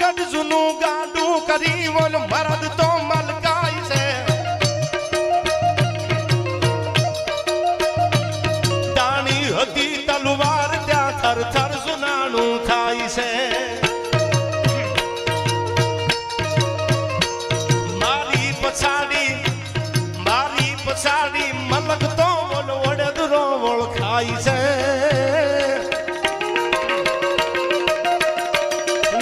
[SPEAKER 2] ગઢ જૂનું ગાંડું કરી ઓલ મરદ તો મલકાય છે, તાણી હતી તલવાર ત્યાં થર થર જુનાણું થાય છે. મારી પછાડી મલક તો ઓલ વડોદરો ઓળખાય છે.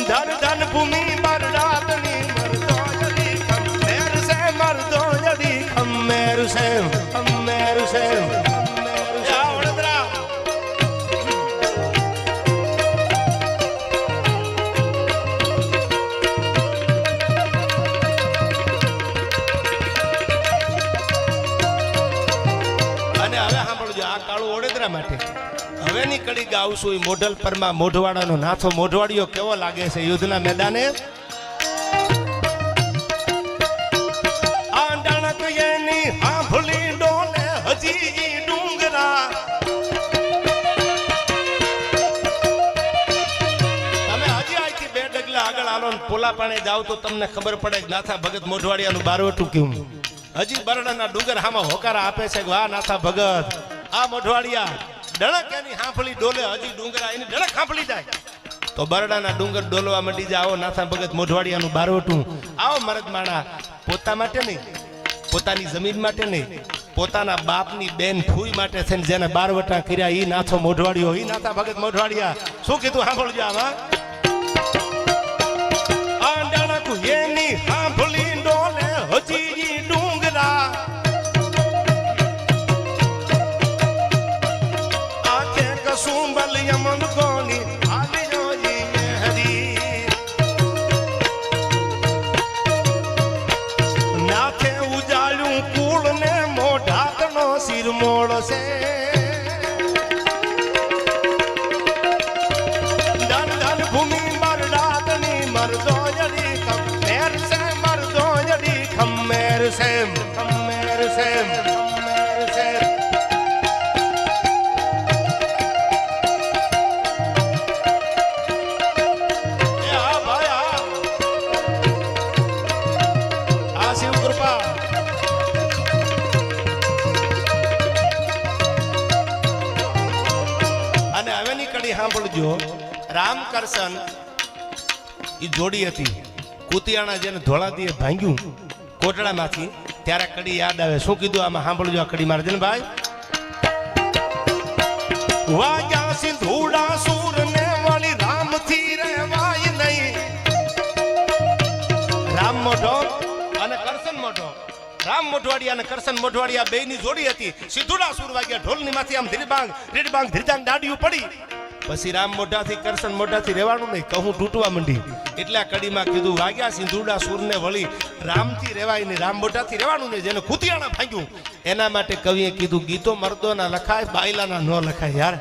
[SPEAKER 2] ધન ધન ભૂમિ બરડાતની મરદો જડી ખમેર છે, મરદો જડી ખમેર છે, ખમેર છે. માટે હવેની કડી ગાવશું મોઢલ પરમાં મોઢવાડાનો નાથો મોઢવાડીઓ કેવો લાગે છે યુદ્ધના મેદાને. આંડાણક એની હાંભળી ડોલે હજી ડુંગરા. તમે હજી આથી બે ડગલા આગળ આલો ને પોલા પાણે જાવ તો તમને ખબર પડે કે નાથા ભગત મોઢવાડિયાનું બારવટું કેવું. હજી બરડાના ડુંગર હામાં હોકારા આપે છે કે વાહ નાથા ભગત. આ મોઢવાડિયા ડણક એની હાંફળી ડોલે હજી ડુંગરા એની ડણક હાંફળી જાય તો બરડાના ડુંગર ડોલવા માંડી જાય. આવો નાથા ભગત મોઢવાડિયાનું બારવટું. આવો મરદ માણા પોતા માટે નહીં, પોતાની જમીન માટે નહીં, પોતાના બાપની બેન ફૂઈ માટે થઈને જેને બારવટા કર્યા ઈ નાથો મોઢવાડિયો, ઈ નાથા ભગત મોઢવાડિયા. શું કીધું સાંભળજો આમાં. આ ડણક એની હાંફળી ડોલે હજી ડુંગરા. સુંબલ યમન કોની આલિયો ઈ હરી નાથે ઉજાળ્યું કુળ ને મોઢાતનો શિરમોળ છે. ધન ધન ભૂમિ બરડાતની મરદો જડી ખમેર છે, મરદો જડી ખમેર છે, ખમેર છે, ખમેર છે. સાંભળજો, રામ કરશન એ જોડી હતી. કુતિયાણા જેને ધોળાદીએ ભાંગ્યું કોટડામાંથી ત્યારે કડી યાદ આવે. શું કીધું આમાં સાંભળજો આ કડી મારે ભાઈ. વાગ્યા સિંધુડા સૂર ને વાળી રામથી રહેવાય નહીં. રામ મોઢો અને કરશન મોઢો, રામ મોઢવાડિયા અને કરશન મોઢવાડિયા બેયની જોડી હતી. સિંધુડા સૂર વાગ્યા ઢોલની માંથી આમ રીડબાંગ ધીરજાંગ દાડિયું પડી. પછી રામ મોઢાથી કરશન મોઢાથી રહેવાનું નહીં, કહું તૂટવા માંડી. એટલે આ કડીમાં કીધું વાગ્યા સિંધુડા સૂરને વળી રામથી રહેવાય નહીં, રામ મોઢાથી રહેવાનું નહીં. જેને કુતિયાણા ભાંગ્યું એના માટે કવિએ કીધું ગીતો મર્દોના લખાય, બાયલાના ન લખાય. યાર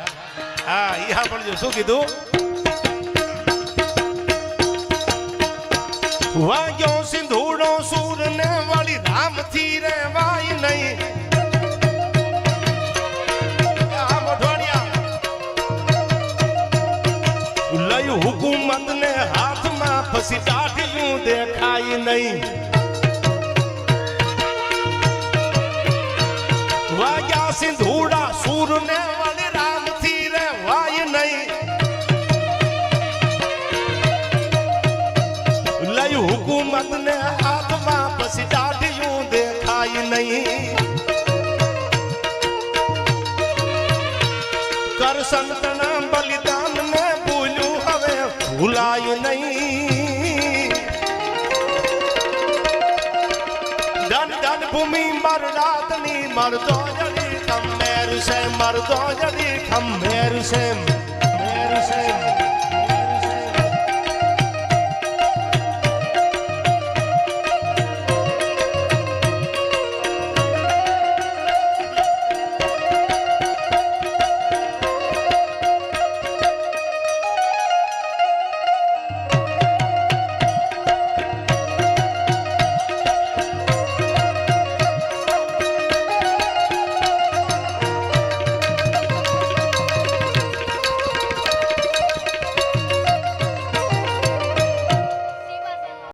[SPEAKER 2] હા ઈ હા પણ શું કીધું? વાગ્યો સિંધુડો સૂરને વળી રામથી રહેવાય નહીં. હુકુમત ને હાથમાં ફસી દાઢિયું દેખાય નહીં. વાગ્યા સિંધુડા સૂર ને વળી રામથી રહેવાય નહીં. લઈ હુકુમત ને હાથમાં ફસી દાઢિયું દેખાય નહીં. કર સંતના બલિદાન ને ભૂલાય નહીં. ધન ધન ભૂમિ મરદાતની મરદો જડી ખમેર છે, મરદો જડી ખમેર છે, મેર છે.